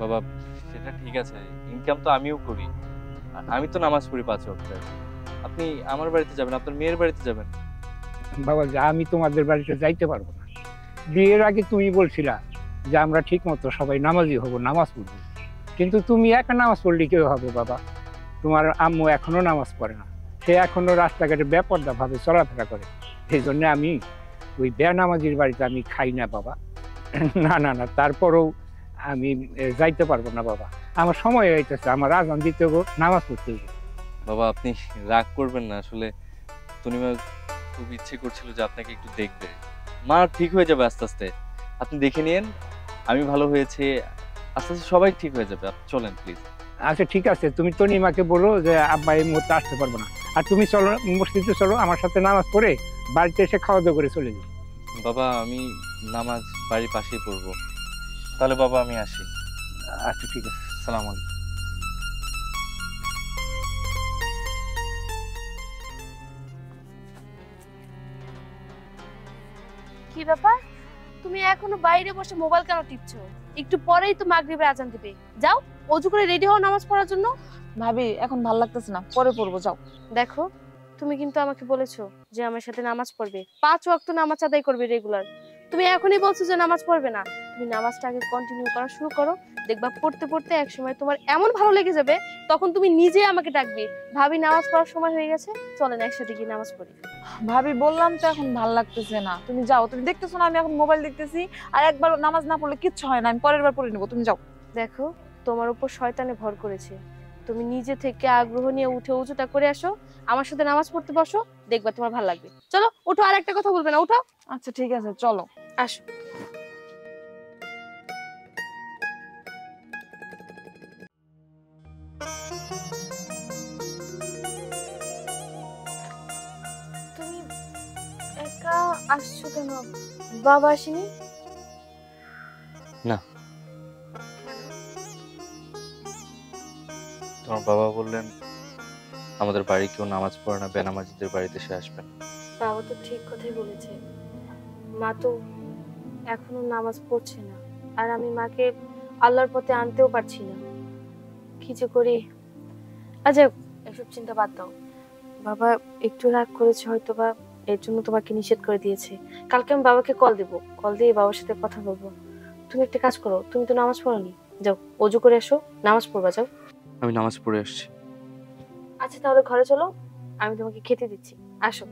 বাবা সেটা ঠিক আছে, ইনকাম তো আমিও করি, আর আমি তো নামাজ পড়ি 5 ওয়াক্ত। আপনি আমার বাড়িতে যাবেন, আপনার মেয়ের বাড়িতে যাবেন। বাবাজি, আমি তোমাদের বাড়িতে যাইতে পারবো না। বিয়ের আগে তুমি বলছিলা যে আমরা ঠিক মতো সবাই নামাজি হব, নামাজ পড়বো, কিন্তু তুমি একা নামাজ পড়লে কেউ হবে বাবা? তোমার আম্মু এখনো নামাজ পড়ে না, সে এখনো রাস্তাঘাটে বেপর্দা ভাবে চলাফেরা করে। সেই জন্য আমি ওই বেনামাজির বাড়িতে আমি খাই না বাবা। না না না, তারপরেও আমি যাইতে পারবো না বাবা, আমার সময় হইতেছে, আমার আজান দিতে হবে, নামাজ পড়তে হবে। বাবা আপনি রাগ করবেন না, আসলে তনিমা খুব ইচ্ছে করছিল যে আপনাকে একটু দেখবে। মা ঠিক হয়ে যাবে আস্তে আস্তে, আপনি দেখে নিন। আমি ভালো হয়েছে, আস্তে আস্তে সবাই ঠিক হয়ে যাবে। আপনি চলেন প্লিজ। আচ্ছা ঠিক আছে, তুমি তনিমাকে বলো যে আব্বা এই মুহূর্তে আসতে পারবো না, আর তুমি চলো মসজিদে, চলো আমার সাথে নামাজ পড়ে বাড়িতে এসে খাওয়া দাওয়া করে চলে যাও। বাবা আমি নামাজ বাড়ির পাশেই পড়বো, তাহলে বাবা আমি আসি। আচ্ছা ঠিক আছে, সালাম আলাইকুম। কি ব্যাপার? তুমি এখনো বাইরে বসে মোবাইল কেন টিপছো? একটু পরেই তো মাগরিবের আজান দিবে। যাও অজু করে রেডি হও নামাজ পড়ার জন্য। ভাবি এখন ভাল লাগতেছে না, পরে পড়বো, যাও। দেখো, তুমি কিন্তু আমাকে বলেছো যে আমার সাথে নামাজ পড়বে, 5 ওয়াক্ত নামাজ আদায় করবে রেগুলার। তুমি এখনই বলছো যে নামাজ পড়বে না। তুমি নামাজটা আগে কন্টিনিউ করা শুরু করো, দেখবা পড়তে পড়তে এক সময় তোমার এমন ভালো লেগে যাবে, তখন তুমি নিজে আমাকে ডাকবে, ভাবি নামাজ পড়ার সময় হয়ে গেছে, চলেন একসাথে গিয়ে নামাজ পড়ি। ভাবি বললাম তো এখন ভাল লাগতেছে না, তুমি যাও। তুমি দেখতেছো না আমি এখন মোবাইল দেখতেছি, আর একবার নামাজ না পড়লে কিচ্ছু হয় না, আমি পরের বার পড়ে নেবো, তুমি যাও। দেখো, তোমার উপর শয়তানে ভর করেছে, তুমি নিজে থেকে আগ্রহ নিয়ে উঠে উঁচুটা করে আসো, আমার সাথে নামাজ পড়তে বসো, দেখবা তোমার ভালো লাগবে। চলো ওঠো, আর একটা কথা বলবে না, ওঠো। আচ্ছা ঠিক আছে, চলো। আসো। তুমি একা আসছো কেন? বাবা আসেনি? না। তোমার বাবা বললেন আমাদের বাড়ি কেউ নামাজ পড়ে না, বেনামাজিদের বাড়িতে সে আসবে না। বাবা তো ঠিক কথাই বলেছে, মা তো এখনো নামাজ পড়ছে না, আর আমি মাকে আল্লাহর পথে আনতেও পারছি না, কি যে করি। আচ্ছা এসব চিন্তা বাদ দাও, বাবা একটু রাগ করেছে হয়তো, বা এর জন্য তোমাকে নিষেধ করে দিয়েছে। কালকে আমি বাবাকে কল দেব, কল দিয়ে বাবার সাথে কথা বলবো। তুমি একটা কাজ করো, তুমি তো নামাজ পড়োনি, যাও ওযু করে এসো, নামাজ পড়বা, যাও। আমি নামাজ পড়ে আসছি। আচ্ছা তাহলে ঘরে চলো, আমি তোমাকে খেতে দিচ্ছি, আসো।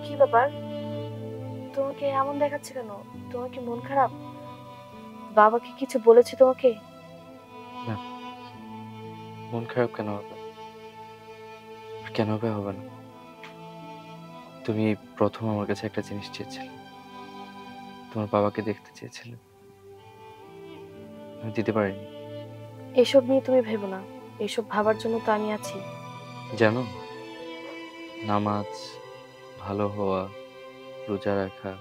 কি ব্যাপার, তোমাকে এমন দেখাচ্ছে কেন? তোমার কি মন খারাপ? বাবাকে কিছু বলেছে তোমাকে? না, মন খারাপ কেন হবে? কেন হবে না? তুমি প্রথম আমার কাছে একটা জিনিস চেয়েছিলে, তোমার বাবাকে দেখতে চেয়েছিলে, আমি দিতে পারিনি। এসব নিয়ে তুমি ভেবো না, এসব ভাবার জন্য তো আমি আছি। জানো, নামাজ, ভালো হওয়া, রোজা রাখা,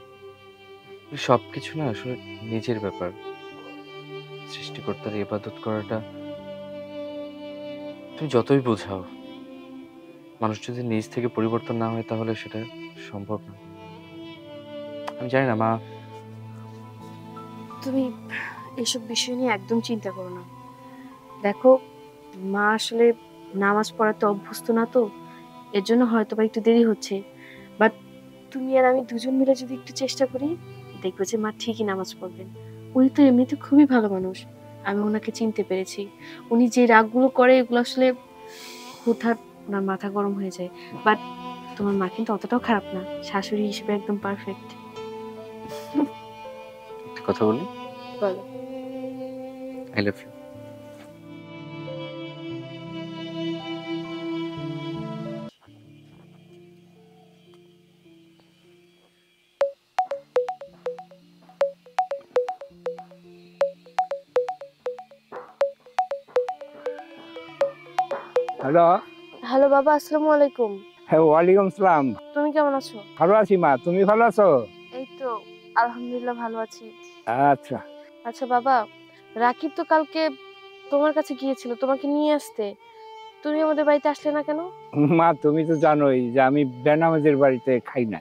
সবকিছু না আসলে নিজের ব্যাপার। সৃষ্টিকর্তার ইবাদত করাটা তুমি যতই বোঝাও, মানুষ যদি নিজ থেকে পরিবর্তন না হয় তাহলে সেটা সম্ভব না। আমি জানি না মা। তুমি এসব বিষয় নিয়ে একদম চিন্তা করো না। দেখো, মা আসলে নামাজ পড়াতে অভ্যস্ত না, তো এর জন্য হয়তো বা একটু দেরি হচ্ছে, বাট তুমি আর আমি দুজন মিলে যদি একটু চেষ্টা করি, দেখবে যে মা ঠিকই নামাজ পড়বেন। উনি তো এমনিতে খুবই ভালো মানুষ, আমি ওনাকে চিনতে পেরেছি। উনি যে রাগগুলো করে এগুলো আসলে হুটহাট ওনার মাথা গরম হয়ে যায়, বাট তোমার মা কিন্তু অতটাও খারাপ না, শাশুড়ি হিসেবে একদম পারফেক্ট। একটা কথা বলি? বলো। I love you. Hello. Hello বাবা, আসসালামু আলাইকুম। হ্যাঁ, ওয়ালাইকুম সালাম। তুমি কেমন আছো? ভালো আছি মা, তুমি ভালো আছো? এই তো আলহামদুলিল্লাহ ভালো আছি। আচ্ছা। আচ্ছা বাবা, রাকিব তো কালকে তোমার কাছে গিয়েছিল তোমাকে নিয়ে আসতে, তুমি আমাদের বাড়িতে আসলে না কেন? মা তুমি তো জানোই যে আমি বেনামাজের বাড়িতে খাই না।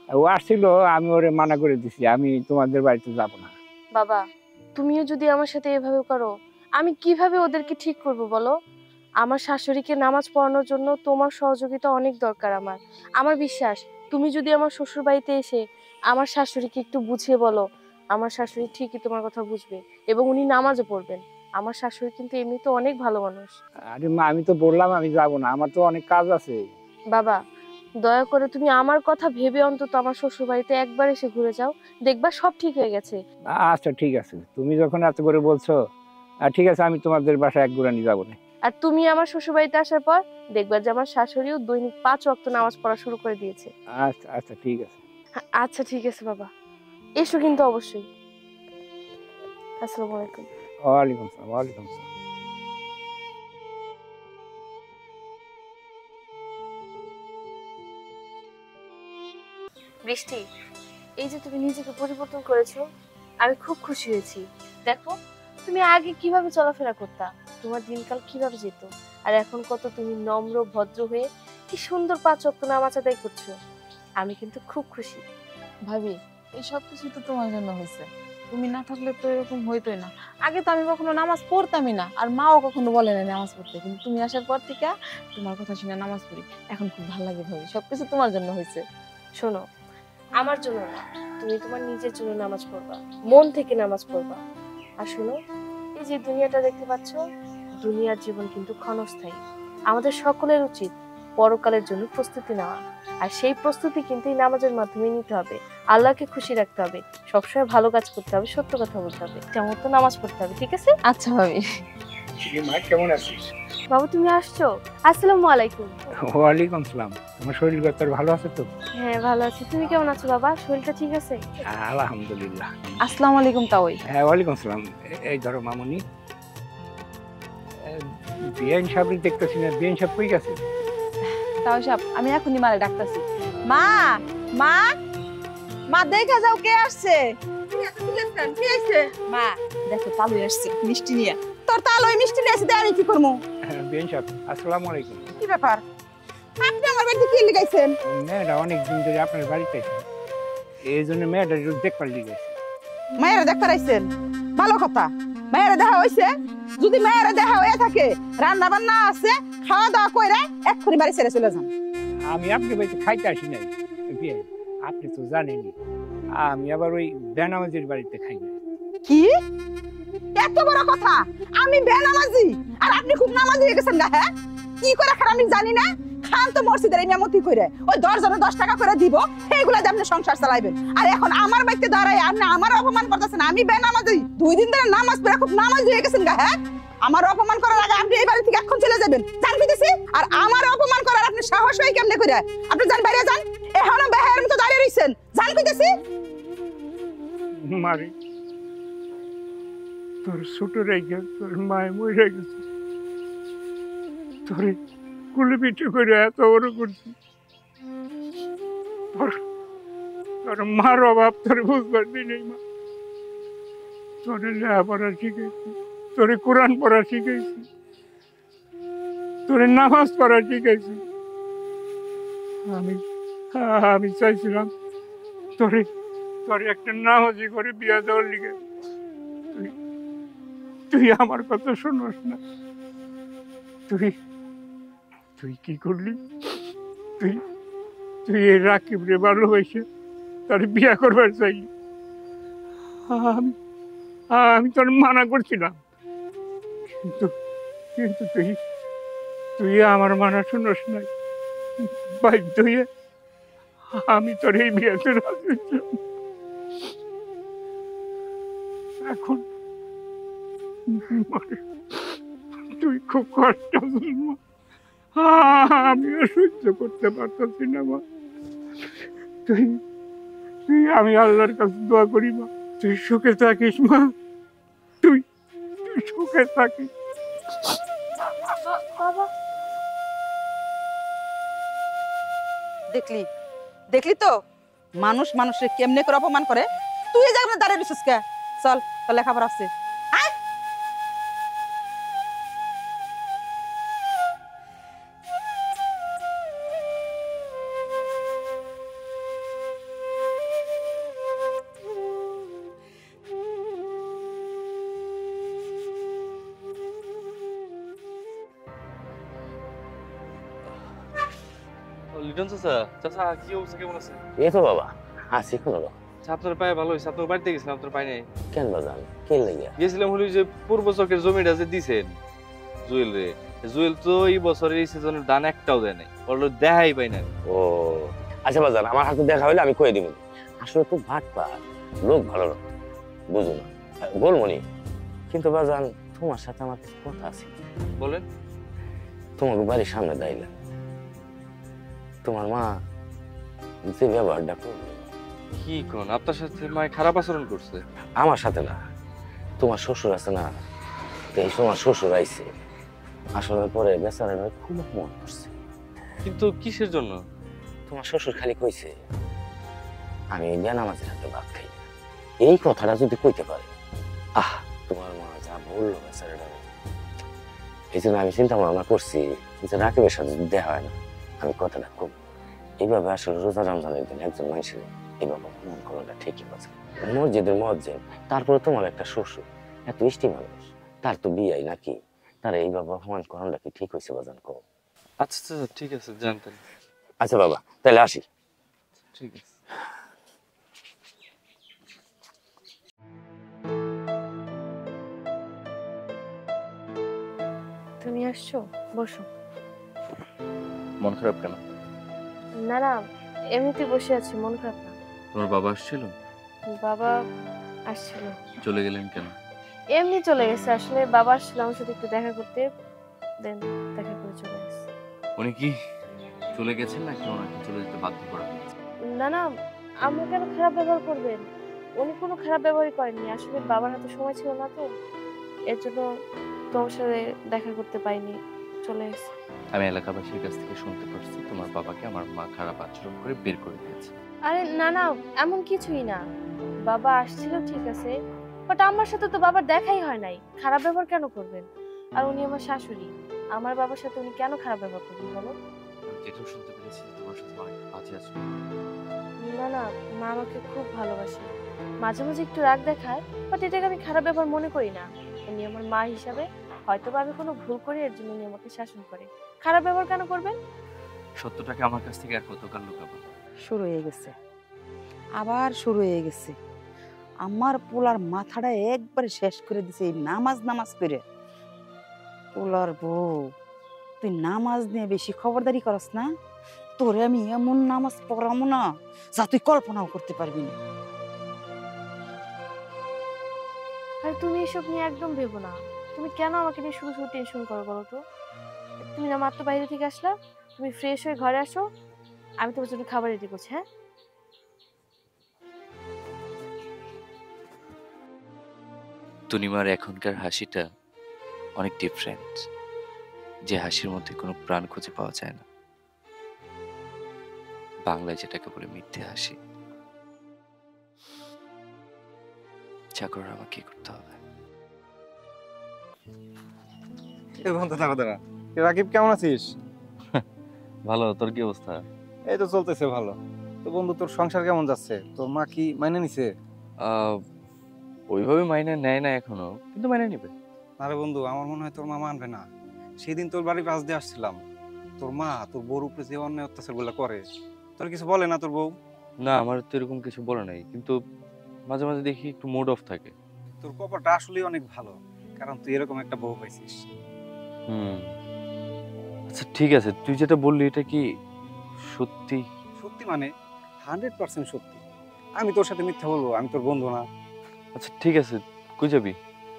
ও আসছিল, আমি ওরে মানা করে দিছি আমি তোমাদের বাড়িতে যাব না। বাবা, তুমিও যদি আমার সাথে এভাবে করো, আমি কিভাবে ওদেরকে ঠিক করব বলো? আমার শাশুড়িকে নামাজ পড়ানোর জন্য তোমার সহযোগিতা অনেক দরকার। আমার বিশ্বাস, তুমি যদি আমার শ্বশুর বাড়িতে এসে আমার শাশুড়িকে একটু বুঝিয়ে বলো, আমার শাশুড়ি ঠিকই তোমার কথা বুঝবে এবং উনি নামাজও পড়বেন। আমার শাশুড়ি কিন্তু এমনিতে অনেক ভালো মানুষ। আরে মা, আমি তো বললাম আমি যাব না, আমার তো অনেক কাজ আছে। বাবা, দয়া করে তুমি আমার কথা ভেবে অন্তত আমার শ্বশুর বাড়িতে একবার এসে ঘুরে যাও, দেখবা সব ঠিক হয়ে গেছে। আচ্ছা ঠিক আছে, তুমি যখন এত করে বলছো, ঠিক আছে আমি তোমাদের বাসায় এক গুড়ানি যাবো না। আর তুমি আমার শ্বশুর বাড়িতে আসার পর দেখবা যে আমার শাশুড়িও দৈনিক 5 ওয়াক্ত নামাজ পড়া শুরু করে দিয়েছে। আচ্ছা আচ্ছা ঠিক আছে। আচ্ছা ঠিক আছে বাবা, এসো কিন্তু অবশ্যই। আসসালামু আলাইকুম। ওয়ালাইকুম সালাম। ওয়ালাইকুম সালাম। বৃষ্টি, এই যে তুমি নিজেকে পরিবর্তন করেছো, আমি খুব খুশি হয়েছি। দেখো, তুমি আগে কিভাবে চলাফেরা করতা, তোমার দিনকাল কিভাবে যেত, আর এখন কত তুমি নম্র ভদ্র হয়ে কি সুন্দর 5 ওয়াক্ত নামাজ আদায় করছো। আমি কিন্তু খুব খুশি। ভাবি এই সব কিছু তো তোমার জন্য হয়েছে, তুমি না থাকলে তো এরকম হইতোই না। আগে তো আমি কখনো নামাজ পড়তামই না, আর মাও কখনো বলে না নামাজ পড়তে, কিন্তু তুমি আসার পর থেকে তোমার কথা শুনে নামাজ পড়ি। এখন খুব ভালো লাগে ভাবি, সবকিছু তোমার জন্য হয়েছে। শোনো, আমার জন্য না, তুমি তোমার নিজের জন্য নামাজ পড়বা, মন থেকে নামাজ পড়বা। আর শোনো, এই যে দুনিয়াটা দেখতে পাচ্ছ, দুনিয়ার জীবন কিন্তু ক্ষণস্থায়ী। আমাদের সকলের উচিত পরকালের জন্য প্রস্তুতি নেওয়া, আর সেই প্রস্তুতি কিন্তু এই নামাজের মাধ্যমে নিতে হবে। আল্লাহকে খুশি রাখতে হবে, সবসময় ভালো কাজ করতে হবে, সত্য কথা বলতে হবে, তেমন তো নামাজ পড়তে হবে, ঠিক আছে? আচ্ছা ভাবি। মা কেমন আছিস? বাবু তুমি আসছো? আসসালামু আলাইকুম। ওয়ালাইকুম আসসালাম। তোমার শরীর তোর ভালো আছে তো? হ্যাঁ ভালো আছি, তুমি কেমন আছো বাবা? শরীরটা ঠিক আছে? আলহামদুলিল্লাহ। আসসালামু আলাইকুম তাওই। হ্যাঁ ওয়ালাইকুম আসসালাম। এই ধরো মামুনি, বিয়ান সাহেব দেখতেছি না, বিয়ান সাহেব কই গেছে? তাও সাহেব, আমি এখনই মারে ডাকতাছি। মা মা মা, দেখা যাও কে আসছে। মা দেখো তালুই আসছে মিষ্টি নিয়ে। তোর তাহলে ওই মিষ্টি নিয়ে আসি, আমি কি করবো? বিয়ান সাহেব আসসালামু আলাইকুম। কি ব্যাপার, আপনি আমার বাড়িতে কি লিখাইছেন? মেয়েরা অনেকদিন ধরে আপনার বাড়িতে আছে, এই জন্য মেয়েটা দেখবার লিখেছে। মায়েরা দেখতে আইছেন, ভালো কথা। মায়েরা দেখা হইছে, যদি মায়েরা দেখা হয়ে থাকে, রান্না বান্না আছে, খাওয়া দাওয়া কইরা এক্ষুনি বাড়ি ছেড়ে চলে যান। আমি আপনার বাড়িতে খাইতে আসি নাই বিয়ান, আপনি তো জানেনই আমি আবার ওই বেনামাজির বাড়িতে খাই না। কি এত বড় কথা? আমি বেনামাজি আর আপনি খুব নামাজি হয়ে গেছেন গা? হ্যাঁ, কি করে খান আমি জানি না। খান তো মসজিদের ইমামতি করে ওই 10 জনে 10 টাকা করে দিব, সেইগুলা দিয়ে আপনি সংসার চালাইবেন। আর এখন আমার বাড়িতে দাঁড়ায় আপনি আমার অপমান করতেছেন। আমি বেনামাজি, 2 দিন ধরে নামাজ পড়ে খুব নামাজি হয়ে গেছেন গা? হ্যাঁ, আমার অপমান করার আগে আপনি এই বাড়ি থেকে এখন চলে যাবেন, জান কইতেছি। আর আমার অপমান করার আপনি সাহস হয় কেমনে করে? আপনি যান, বাইরে যান, এখনো বেহায়ের মতো দাঁড়িয়ে রইছেন, জান কইতেছি। মারে তোর ছোট রেখে তোর মায় মরে গেছে, তোরে কুলে পিঠে করে এত বড় করছি, তোর মার অভাব তোর বুঝবার নেই। মা তোরে লেখাপড়া শিখেছি, তোরে কোরআন পড়া শিখেছি, তোরে নামাজ পড়া শিখেছি। আমি চাইছিলাম তোরে তোরে একটা নামাজি করে বিয়া দেওয়ার লিগে, তুই আমার কথা শোনস না। তুই কি করলি? তুই এই রাকিব রে ভালোবাসে তার বিয়া করবার চাইলি। আমি তোর মানা করছিলাম, কিন্তু তুই আমার মানা শুনস নাই। বাধ্য হয়ে আমি তোর এই বিয়াতে রাজি হয়েছিলাম। এখন তুই খুব কষ্ট আছিস মা, আমিও সহ্য করতে পারতেছি না মা। তুই আমি আল্লাহর কাছে দোয়া করি মা, তুই সুখে থাকিস মা, তুই সুখে থাকিস। বাবা দেখলি তো মানুষ মানুষের কেমনে করে অপমান করে। তুই এই জায়গায় দাঁড়িয়ে রইছিস কে? চল, তোর লেখাপড়া আছে। লিটন চাচা, চাচা কি অবস্থা, কেমন আছে? এই তো বাবা আছি কোনো রকম। আপনার পায়ে ভালো হয়েছে, আপনার বাড়িতে গেছিলাম, আপনার পায়ে নেই। কেন বাজান, কে লেগে? গেছিলাম হলো যে পূর্ব চকের জমিটা যে দিছেন জুয়েল রে, জুয়েল তো এই বছরের এই সিজনের দান একটাও দেয় নাই, ওগুলো দেখাই পাই না। ও আচ্ছা বাজান, আমার হাতে দেখা হইলে আমি কয়ে দিব। আসলে তো ভাট পা লোক ভালো না, বুঝো না, বলবনি। কিন্তু বাজান তোমার সাথে আমার কিছু কথা আছে। বলেন। তোমাকে বাড়ির সামনে দাইলা তোমার মা যে ব্যবহারটা করলো। কি কোন, আপনার সাথে মায় খারাপ আচরণ করছে? আমার সাথে না, তোমার শ্বশুর আছে না, তো এই তোমার শ্বশুর আইছে, আসলে পরে বেচারা খুব মন করছে। কিন্তু কিসের জন্য? তোমার শ্বশুর খালি কইছে আমি বেনামাজির হাতে ভাত খাই না। এই কথাটা যদি কইতে পারে, তোমার মা যা বললো বেচারাটা, এই জন্য আমি চিন্তা ভাবনা করছি যে রাকিবের সাথে যদি দেখা হয় না, আমি কথাটা কম। এইভাবে আসলে রোজা রমজানের দিন একজন মানুষের এই বাবা মন করাটা ঠিকই আছে। মসজিদের মজ্জেন, তারপরে তোমার একটা শ্বশুর, এত ইষ্টি মানুষ, তার তো বিয়াই নাকি, তার এই বাবা মান করাটা কি ঠিক হয়েছে বাজান কো? আচ্ছা আচ্ছা ঠিক আছে, জানতেন। আচ্ছা বাবা, তাহলে আসি। ঠিক আছে। তুমি আসছো, বসো। মন খারাপ কেন? না না, এমনিতে বসে আছি, মন খারাপ না। তোমার বাবা আসছিল? বাবা আসছিল। চলে গেলেন কেন? এমনি চলে গেছে, আসলে বাবা আসছিল আমার সাথে একটু দেখা করতে, দেন দেখা করে চলে গেছে। উনি কি চলে গেছেন নাকি ওনাকে চলে যেতে বাধ্য করা হয়েছে? না না, আম্মু কেন খারাপ ব্যবহার করবেন? উনি কোনো খারাপ ব্যবহারই করেননি, আসলে বাবার হাতে সময় ছিল না তো, এর জন্য তোমার সাথে দেখা করতে পাইনি, চলে গেছে। আমি এলাকাবাসীর কাছ থেকে শুনতে পারছি তোমার বাবাকে আমার মা খারাপ আচরণ করে বের করে দিয়েছে। আরে না না, এমন কিছুই না। বাবা আসছিল ঠিক আছে, বাট আমার সাথে তো বাবার দেখাই হয় নাই, খারাপ ব্যবহার কেন করবেন? আর উনি আমার শাশুড়ি, আমার বাবার সাথে উনি কেন খারাপ ব্যবহার করবেন বলো? যেটাও শুনতে পেরেছি তোমার সাথে অনেক বাজে আচরণ। না না, মা আমাকে খুব ভালোবাসে, মাঝে মাঝে একটু রাগ দেখায়, বাট এটাকে আমি খারাপ ব্যাপার মনে করি না। উনি আমার মা হিসাবে হয়তো বা আমি কোনো ভুল করি, এর জন্য উনি আমাকে শাসন করে। খারাপ ব্যবহার কেন করবেন? সত্যটাকে আমার কাছ থেকে আর কতকাল লুকাবো? শুরু হয়ে গেছে, আবার শুরু হয়ে গেছে। আমার পোলার মাথাটা একবারে শেষ করে দিছে এই নামাজ নামাজ করে। পোলার বউ, তুই নামাজ নিয়ে বেশি খবরদারি করস না, তোরে আমি এমন নামাজ পড়াবো না যা তুই কল্পনাও করতে পারবি না। আর তুমি এসব নিয়ে একদম ভেবো না। তুমি কেন আমাকে নিয়ে শুধু শুধু টেনশন করো বলো তো? তুমি না মাত্র বাইরে থেকে আসলা, তুমি ফ্রেশ হয়ে ঘরে আসো, আমি তোমার জন্য খাবার রেডি করছি। হ্যাঁ, তনিমার এখনকার হাসিটা অনেক ডিফারেন্ট, যে হাসির মধ্যে কোনো প্রাণ খুঁজে পাওয়া যায় না। বাংলায় যেটাকে বলে মিথ্যে হাসি। চাকর আমাকে কি করতে হবে? বন্ধু থাকো দাঁড়া। রাকিব কেমন আছিস? ভালো, তোর কি অবস্থা? এই তো চলতেছে ভালো। তো বন্ধু তোর সংসার কেমন যাচ্ছে? তোর মা কি মাইনে নিছে? ওইভাবে মাইনে নেয় না এখনো, কিন্তু মাইনে নিবে। আরে বন্ধু, আমার মনে হয় তোর মা মানবে না। সেদিন তোর বাড়ি পাশ দিয়ে আসছিলাম, তোর মা তোর বউর উপরে যে অন্যায় অত্যাচার গুলো করে, তোর কিছু বলে না তোর বউ? না, আমার তো এরকম কিছু বলে নাই, কিন্তু মাঝে মাঝে দেখি একটু মুড অফ থাকে। তোর কপালটা আসলেই অনেক ভালো, কারণ তুই এরকম একটা বউ পাইছিস। আচ্ছা ঠিক আছে, তুই যেটা বললি এটা কি সত্যি? সত্যি মানে 100% সত্যি। আমি তোর সাথে মিথ্যা বলবো? আমি তোর বন্ধু না? আচ্ছা ঠিক আছে, কই যাবি?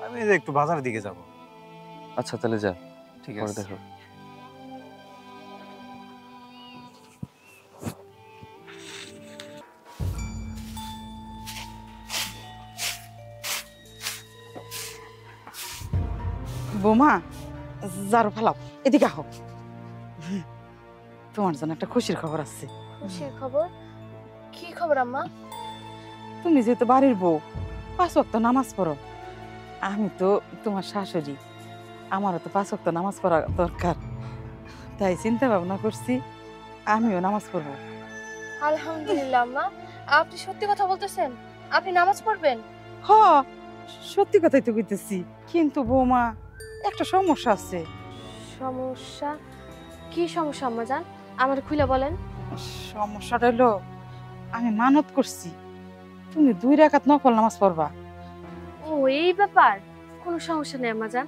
আমি এই যে একটু বাজারের দিকে যাব। আচ্ছা তাহলে যা, ঠিক পরে আছে। দেখো। বৌমা, জারু ফালাও, এদিকে আহ। তোমার জন্য একটা খুশির খবর আছে। খুশির খবর? কি খবর আম্মা? তুমি যেহেতু বাড়ির বউ, 5 ওয়াক্ত নামাজ পড়ো, আমি তো তোমার শাশুড়ি, আমারও তো 5 ওয়াক্ত নামাজ পড়া দরকার, তাই চিন্তা ভাবনা করছি আমিও নামাজ পড়বো। আলহামদুলিল্লাহ আম্মা, আপনি সত্যি কথা বলতেছেন? আপনি নামাজ পড়বেন? হ, সত্যি কথাই তো কইতেছি। কিন্তু বৌমা, একটা সমস্যা আছে। সমস্যা? কি সমস্যা আম্মা জান, আমার খুলে বলেন। সমস্যাটা হলো, আমি মানত করছি তুমি 2 রাকাত নফল নামাজ পড়বা। ও এই ব্যাপার? কোনো সমস্যা নেই আম্মা জান,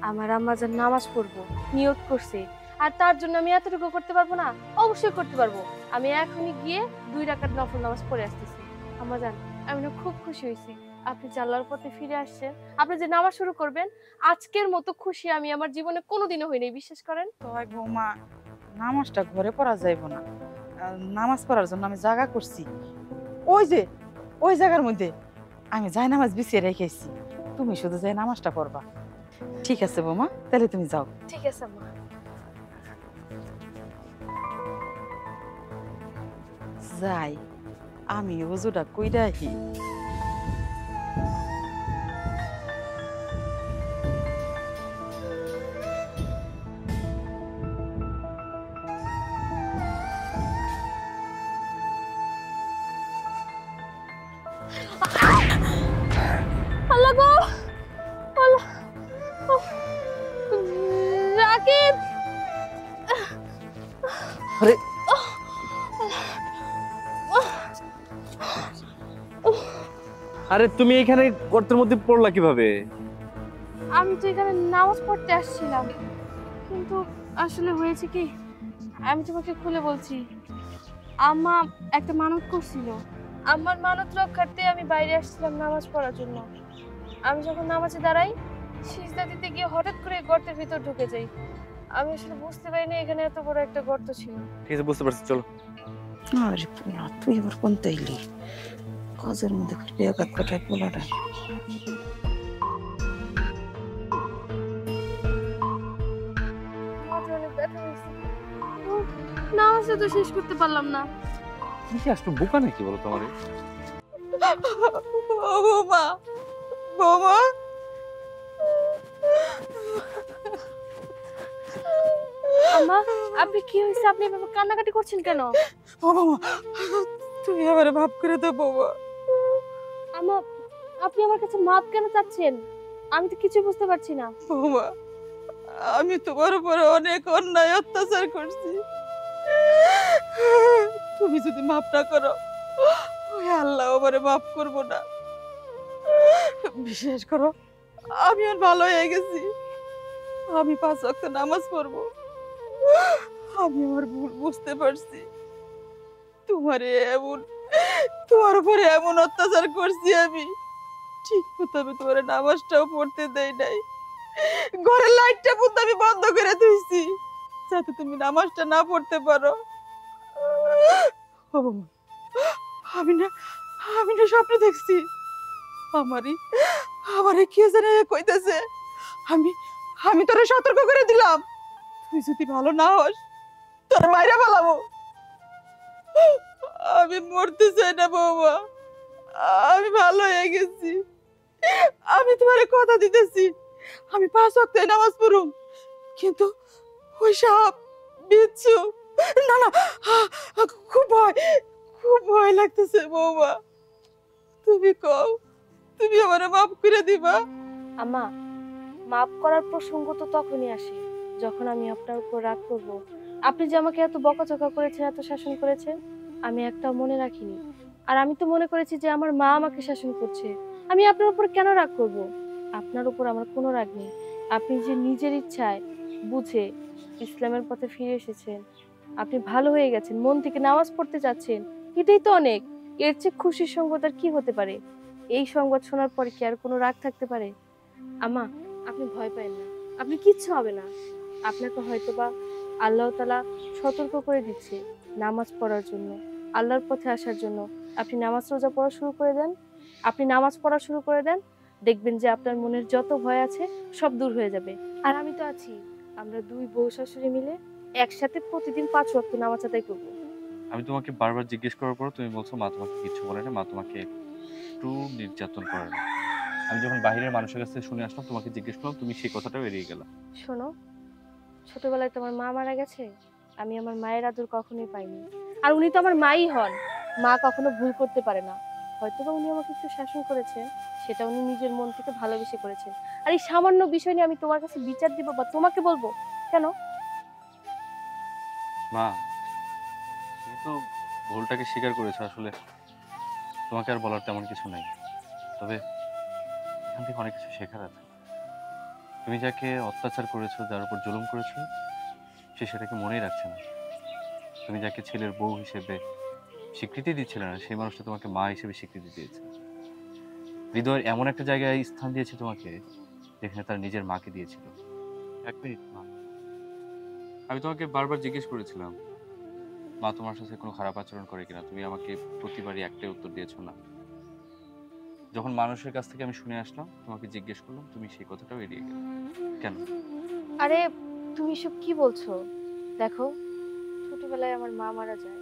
আমার আম্মা জান নামাজ পড়বো নিয়ত করছে, আর তার জন্য আমি এতটুকু করতে পারবো না? অবশ্যই করতে পারবো। আমি এখনই গিয়ে 2 রাকাত নফল নামাজ পড়ে আসতেছি। আম্মা জান, আমি না খুব খুশি হয়েছি আপনি যে আল্লাহর পথে ফিরে আসছেন, আপনি যে নামাজ শুরু করবেন, আজকের মতো খুশি আমি আমার জীবনে কোনোদিনও হইনি, বিশ্বাস করেন। তয় বৌমা, নামাজটা ঘরে পড়া যাইব না, নামাজ পড়ার জন্য আমি জায়গা করছি, ওই যে ওই জায়গার মধ্যে আমি যাই নামাজ বিছিয়ে রেখেছি, তুমি শুধু যাই নামাজটা পড়বা। ঠিক আছে বৌমা, তাহলে তুমি যাও। ঠিক আছে আম্মা। যাই, আমি ওজুটা কইরা আহি। আল্লাহ গো, আল্লাহ। রাকিব, আরে আরে তুমি এখানে গর্তের মধ্যে পড়লা কিভাবে? আমি তো এখানে নামাজ পড়তে আসছিলাম, কিন্তু আসলে হয়েছে কি, আমি তোমাকে খুলে বলছি, আম্মা একটা মানত করছিল। আমার মানত রক্ষার্থে আমি বাইরে আসছিলাম নামাজ পড়ার জন্য। আমি যখন নামাজে দাঁড়াই, সিজদা দিতে গিয়ে হঠাৎ করে গর্তের ভিতর ঢুকে যাই। আমি আসলে বুঝতে পারিনি এখানে এত বড় একটা গর্ত ছিল। ঠিক আছে, বুঝতে পারছি, চলো। আরে পোলা, তুই আবার কোন তাইলি কাজের মধ্যে বেয়াঘাত কাটায় পোলাটা। মাথায় অনেক ব্যথা হয়েছে। নামাজটা তো শেষ করতে পারলাম না। তুমি কি আসলে বোকা নাকি বলো তোমার? বৌমা, বৌমা, আম্মা, আপনি কি হয়েছে? আপনি এভাবে কান্নাকাটি করছেন কেন? ও বৌমা, তুমি আবার ভাব করে দাও বৌমা। আম্মা, আপনি আমার কাছে মাপ কেন চাচ্ছেন? আমি তো কিছু বুঝতে পারছি না। বৌমা, আমি তোমার উপরে অনেক অন্যায় অত্যাচার করছি। তুমি যদি মাফ না করো, ওই আল্লাহ আমারে মাফ করবো না। বিশ্বাস করো, আমি আর ভালো হয়ে গেছি। আমি 5 ওয়াক্ত নামাজ পড়বো। আমি আমার ভুল বুঝতে পারছি। তোমার উপরে এমন অত্যাচার করছি আমি, ঠিক মতো আমি তোমার নামাজটাও পড়তে দেই নাই। ঘরের লাইটটা পর্যন্ত আমি বন্ধ করে দিয়েছি, যাতে তুমি নামাজটা না পড়তে পারো। ও বাবা, আমি না স্বপ্ন দেখছি। আমারে কে জানে কইতাছে, আমি তোরে সতর্ক করে দিলাম, তুই যদি ভালো না হস তোর মাইরা ফেলাবো। আমি মরতে চাই না বৌমা, আমি ভালো হয়ে গেছি। আমি তোমারে কথা দিতেছি, আমি 5 ওয়াক্ত নামাজ পড়ুম, কিন্তু ওই সাপ বিচ্ছু, না না, খুব ভয় লাগতেছে বৌমা। তুমি কও, তুমি আমারে মাফ করে দিবা? আম্মা, মাপ করার প্রসঙ্গ তো তখনই আসে যখন আমি আপনার উপর রাগ করব। আপনি যে আমাকে এত বকাঝকা করেছেন, এত শাসন করেছেন, আমি একটাও মনে রাখিনি। আর আমি তো মনে করেছি যে আমার মা আমাকে শাসন করছে। আমি আপনার উপর কেন রাগ করব? আপনার উপর আমার কোনো রাগ নেই। আপনি যে নিজের ইচ্ছায় বুঝে ইসলামের পথে ফিরে এসেছেন, আপনি ভালো হয়ে গেছেন, মন থেকে নামাজ পড়তে যাচ্ছেন, এটাই তো অনেক। এর চেয়ে খুশির সংবাদ আর কি হতে পারে? এই সংবাদ শোনার পর কি আর কোনো রাগ থাকতে পারে? আম্মা, আপনি ভয় পাবেন না, আপনি কিচ্ছু হবে না। আপনাকে হয়তোবা আল্লাহ তাআলা সতর্ক করে দিচ্ছে নামাজ পড়ার জন্য, আল্লাহর পথে আসার জন্য। আপনি নামাজ রোজা পড়া শুরু করে দেন, আপনি নামাজ পড়া শুরু করে দেন, দেখবেন যে আপনার মনের যত ভয় আছে সব দূর হয়ে যাবে। আর আমি তো আছি, আমরা 2 বউ শাশুড়ি মিলে একসাথে প্রতিদিন 5 ওয়াক্ত নামাজ আদায় করবো। আমি তোমাকে বারবার জিজ্ঞেস করার পর তুমি বলছো মা তোমাকে কিছু বলে না, মা তোমাকে একটু নির্যাতন করে না। আমি যখন বাইরের মানুষের কাছে শুনে আসলাম, তোমাকে জিজ্ঞেস করলাম, তুমি সেই কথাটাও এড়িয়ে গেলা। শোনো, ছোটবেলায় তোমার মা মারা গেছে, আমি আমার মায়ের আদর কখনোই পাইনি। আর উনি তো আমার মাই হন। মা কখনো ভুল করতে পারে না। হয়তোবা উনি আমাকে একটু শাসন করেছেন, সেটা উনি নিজের মন থেকে ভালোবেসে করেছেন। আর এই সামান্য বিষয় নিয়ে আমি তোমার কাছে বিচার দিব বা তোমাকে বলবো কেন? মা, তুমি তো ভুলটাকে স্বীকার করেছো। আসলে তোমাকে আর বলার তেমন কিছু নাই, তবে এখান থেকে অনেক কিছু শেখার আছে। তুমি যাকে অত্যাচার করেছো, যার উপর জুলুম করেছো, সে সেটাকে মনেই রাখছে না। তুমি যাকে ছেলের বউ হিসেবে স্বীকৃতি দিচ্ছিলে না, সেই মানুষটা তোমাকে মা হিসেবে স্বীকৃতি দিয়েছে। হৃদয়ের এমন একটা জায়গায় স্থান দিয়েছে তোমাকে, যেখানে তার নিজের মাকে দিয়েছিল। 1 মিনিট মা, আমি তোমাকে বারবার জিজ্ঞেস করেছিলাম মা তোমার সাথে কোনো খারাপ আচরণ করে কিনা, তুমি আমাকে প্রতিবারই একটাই উত্তর দিয়েছো না। যখন মানুষের কাছ থেকে আমি শুনে আসলাম, তোমাকে জিজ্ঞেস করলাম, তুমি সেই কথাটাও এড়িয়ে গেলে কেন? আরে তুমি সব কি বলছো? দেখো, ছোটবেলায় আমার মা মারা যায়,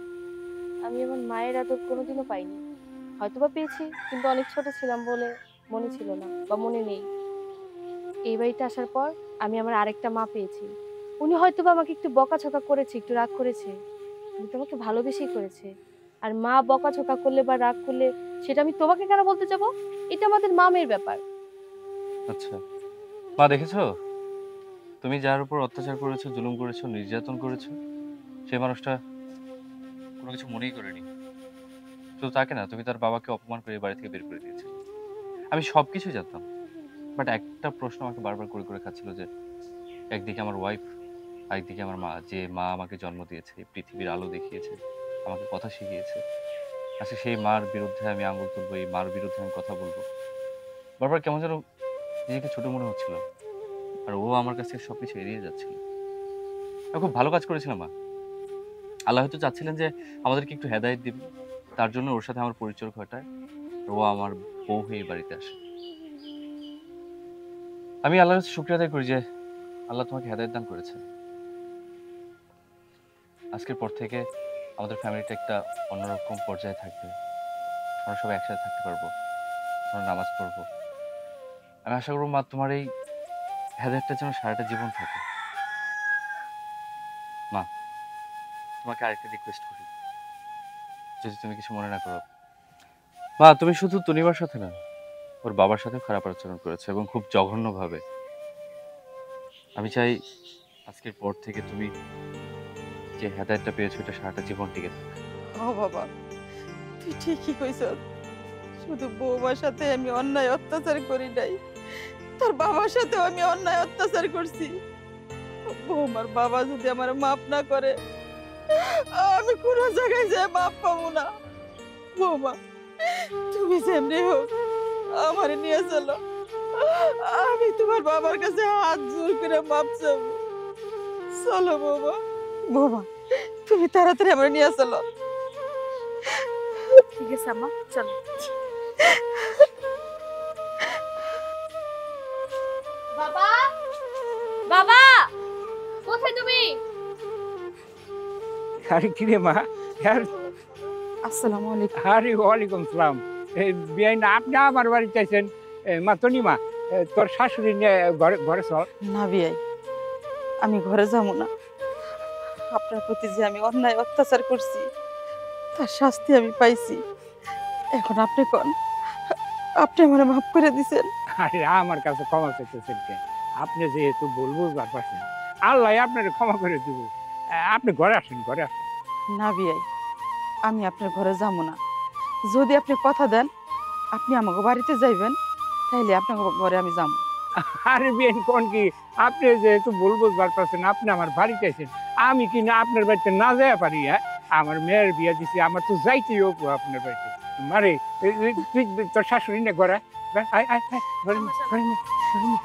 আমি আমার মায়ের আদর কোনোদিনও পাইনি। হয়তোবা পেয়েছি, কিন্তু অনেক ছোট ছিলাম বলে মনে ছিল না বা মনে নেই। এই বাড়িতে আসার পর আমি আমার আরেকটা মা পেয়েছি। উনি হয়তোবা আমাকে একটু বকাঝকা করেছে, একটু রাগ করেছে, কিন্তু আমাকে ভালোবেসেই করেছে। আর মা বকাঝকা করলে বা রাগ করলে সেটা আমি তোমাকে কেন বলতে যাব? এটা আমাদের মামের ব্যাপার। আচ্ছা মা, দেখেছো তুমি যার উপর অত্যাচার করেছো, জুলুম করেছো, নির্যাতন করেছো, সেই মানুষটা কোনো কিছু মনেই করেনি। শুধু তাকে না, তুমি তার বাবাকে অপমান করে বাড়ি থেকে বের করে দিয়েছো। আমি সবকিছু জানতাম, বাট একটা প্রশ্ন আমাকে বারবার করে করে খাচ্ছিল যে একদিকে আমার ওয়াইফ, আরেকদিকে আমার মা, যে মা আমাকে জন্ম দিয়েছে, পৃথিবীর আলো দেখিয়েছে, আমাকে কথা শিখিয়েছে। আচ্ছা সেই মার বিরুদ্ধে আমি আঙুল তুলবো, এই মার বিরুদ্ধে আমি কথা বলবো, বারবার কেমন যেন নিজেকে ছোট মনে হচ্ছিল। আর ও আমার কাছে সবকিছু এড়িয়ে যাচ্ছিল। আমি খুব ভালো কাজ করেছিলাম মা। আল্লাহ হয়তো চাচ্ছিলেন যে আমাদেরকে একটু হেদায়েত দিবে, তার জন্য ওর সাথে আমার পরিচয় ঘটায়, আর ও আমার বউ হয়ে এই বাড়িতে আসে। আমি আল্লাহর কাছে শুকরিয়া আদায় করি যে আল্লাহ তোমাকে হেদায়েত দান করেছে। আজকের পর থেকে আমাদের ফ্যামিলিটা একটা অন্যরকম পর্যায়ে থাকবে। আমরা সবাই একসাথে থাকতে পারবো, আমরা নামাজ পড়বো। আমি আশা করবো মা তোমার এই হেদায়েতটা যেন সারাটা জীবন থাকে। মা, তোমাকে আরেকটা রিকোয়েস্ট করি, যদি তুমি কিছু মনে না করো। মা, তুমি শুধু তনিমার সাথে না, ওর বাবার সাথেও খারাপ আচরণ করেছে, এবং খুব জঘন্যভাবে। আমি চাই আজকের পর থেকে তুমি যে হেদায়েতটা পেয়েছো এটা সারাটা জীবন টিকে থাকে। ও বাবা, তুই ঠিকই কইছ। শুধু বৌমার সাথে আমি অন্যায় অত্যাচার করি নাই, তার বাবার সাথেও আমি অন্যায় অত্যাচার করছি। বৌমার বাবা যদি আমার মাফ না করে, আমি কোন জায়গায় যেয়ে মাফ পাবো না। বৌমা, তুমি যেমনি হোক আমার নিয়ে চলো, আমি তোমার বাবার কাছে হাত জোর করে মাপ চাবো। চলো বৌমা। বৌমা, তুমি তাড়াতাড়ি আমার নিয়ে চলো। ঠিক আছে আম্মা, চলো। বাবা, বাবা, কোথায় তুমি? আরে কিরে মা, আর আসসালামু আলাইকুম। আরে ওয়ালাইকুম সালাম। বিয়াই না, আপনি আমার বাড়িতে আছেন? মা তনিমা, তোর শাশুড়ি নিয়ে ঘরে ঘরে চল। না বিয়াই, আমি ঘরে যাবো না। আপনার প্রতি যে আমি অন্যায় অত্যাচার করছি তার শাস্তি আমি পাইছি। এখন আপনি কোন, আপনি আমার মাফ করে দিছেন। আরে আমার কাছে ক্ষমা চাইতেছেন কেন? আপনি যেহেতু বলবো পারছেন, আল্লাহ আপনার ক্ষমা করে দিব। আপনি ঘরে আসেন, ঘরে আসেন। না বিয়াই, আমি আপনার ঘরে যাবো না। যদি আপনি কথা দেন আপনি আমাকে বাড়িতে যাইবেন, তাইলে আপনার ঘরে আমি যাবো। আরে বিয়ান কোন কি, আপনি যেহেতু বলবো পারছেন, আপনি আমার বাড়িতে আছেন, আমি কি না আপনার বাড়িতে না যাইয়া পারি? হ্যাঁ, আমার মেয়ের বিয়ে দিছি, আমার তো যাইতেই হবো আপনার বাড়িতে। মারে তুই তোর শাশুড়ি নে ঘরে, আয় আয় আয়, ঘরে নে, ঘরে নে, ঘরে নে।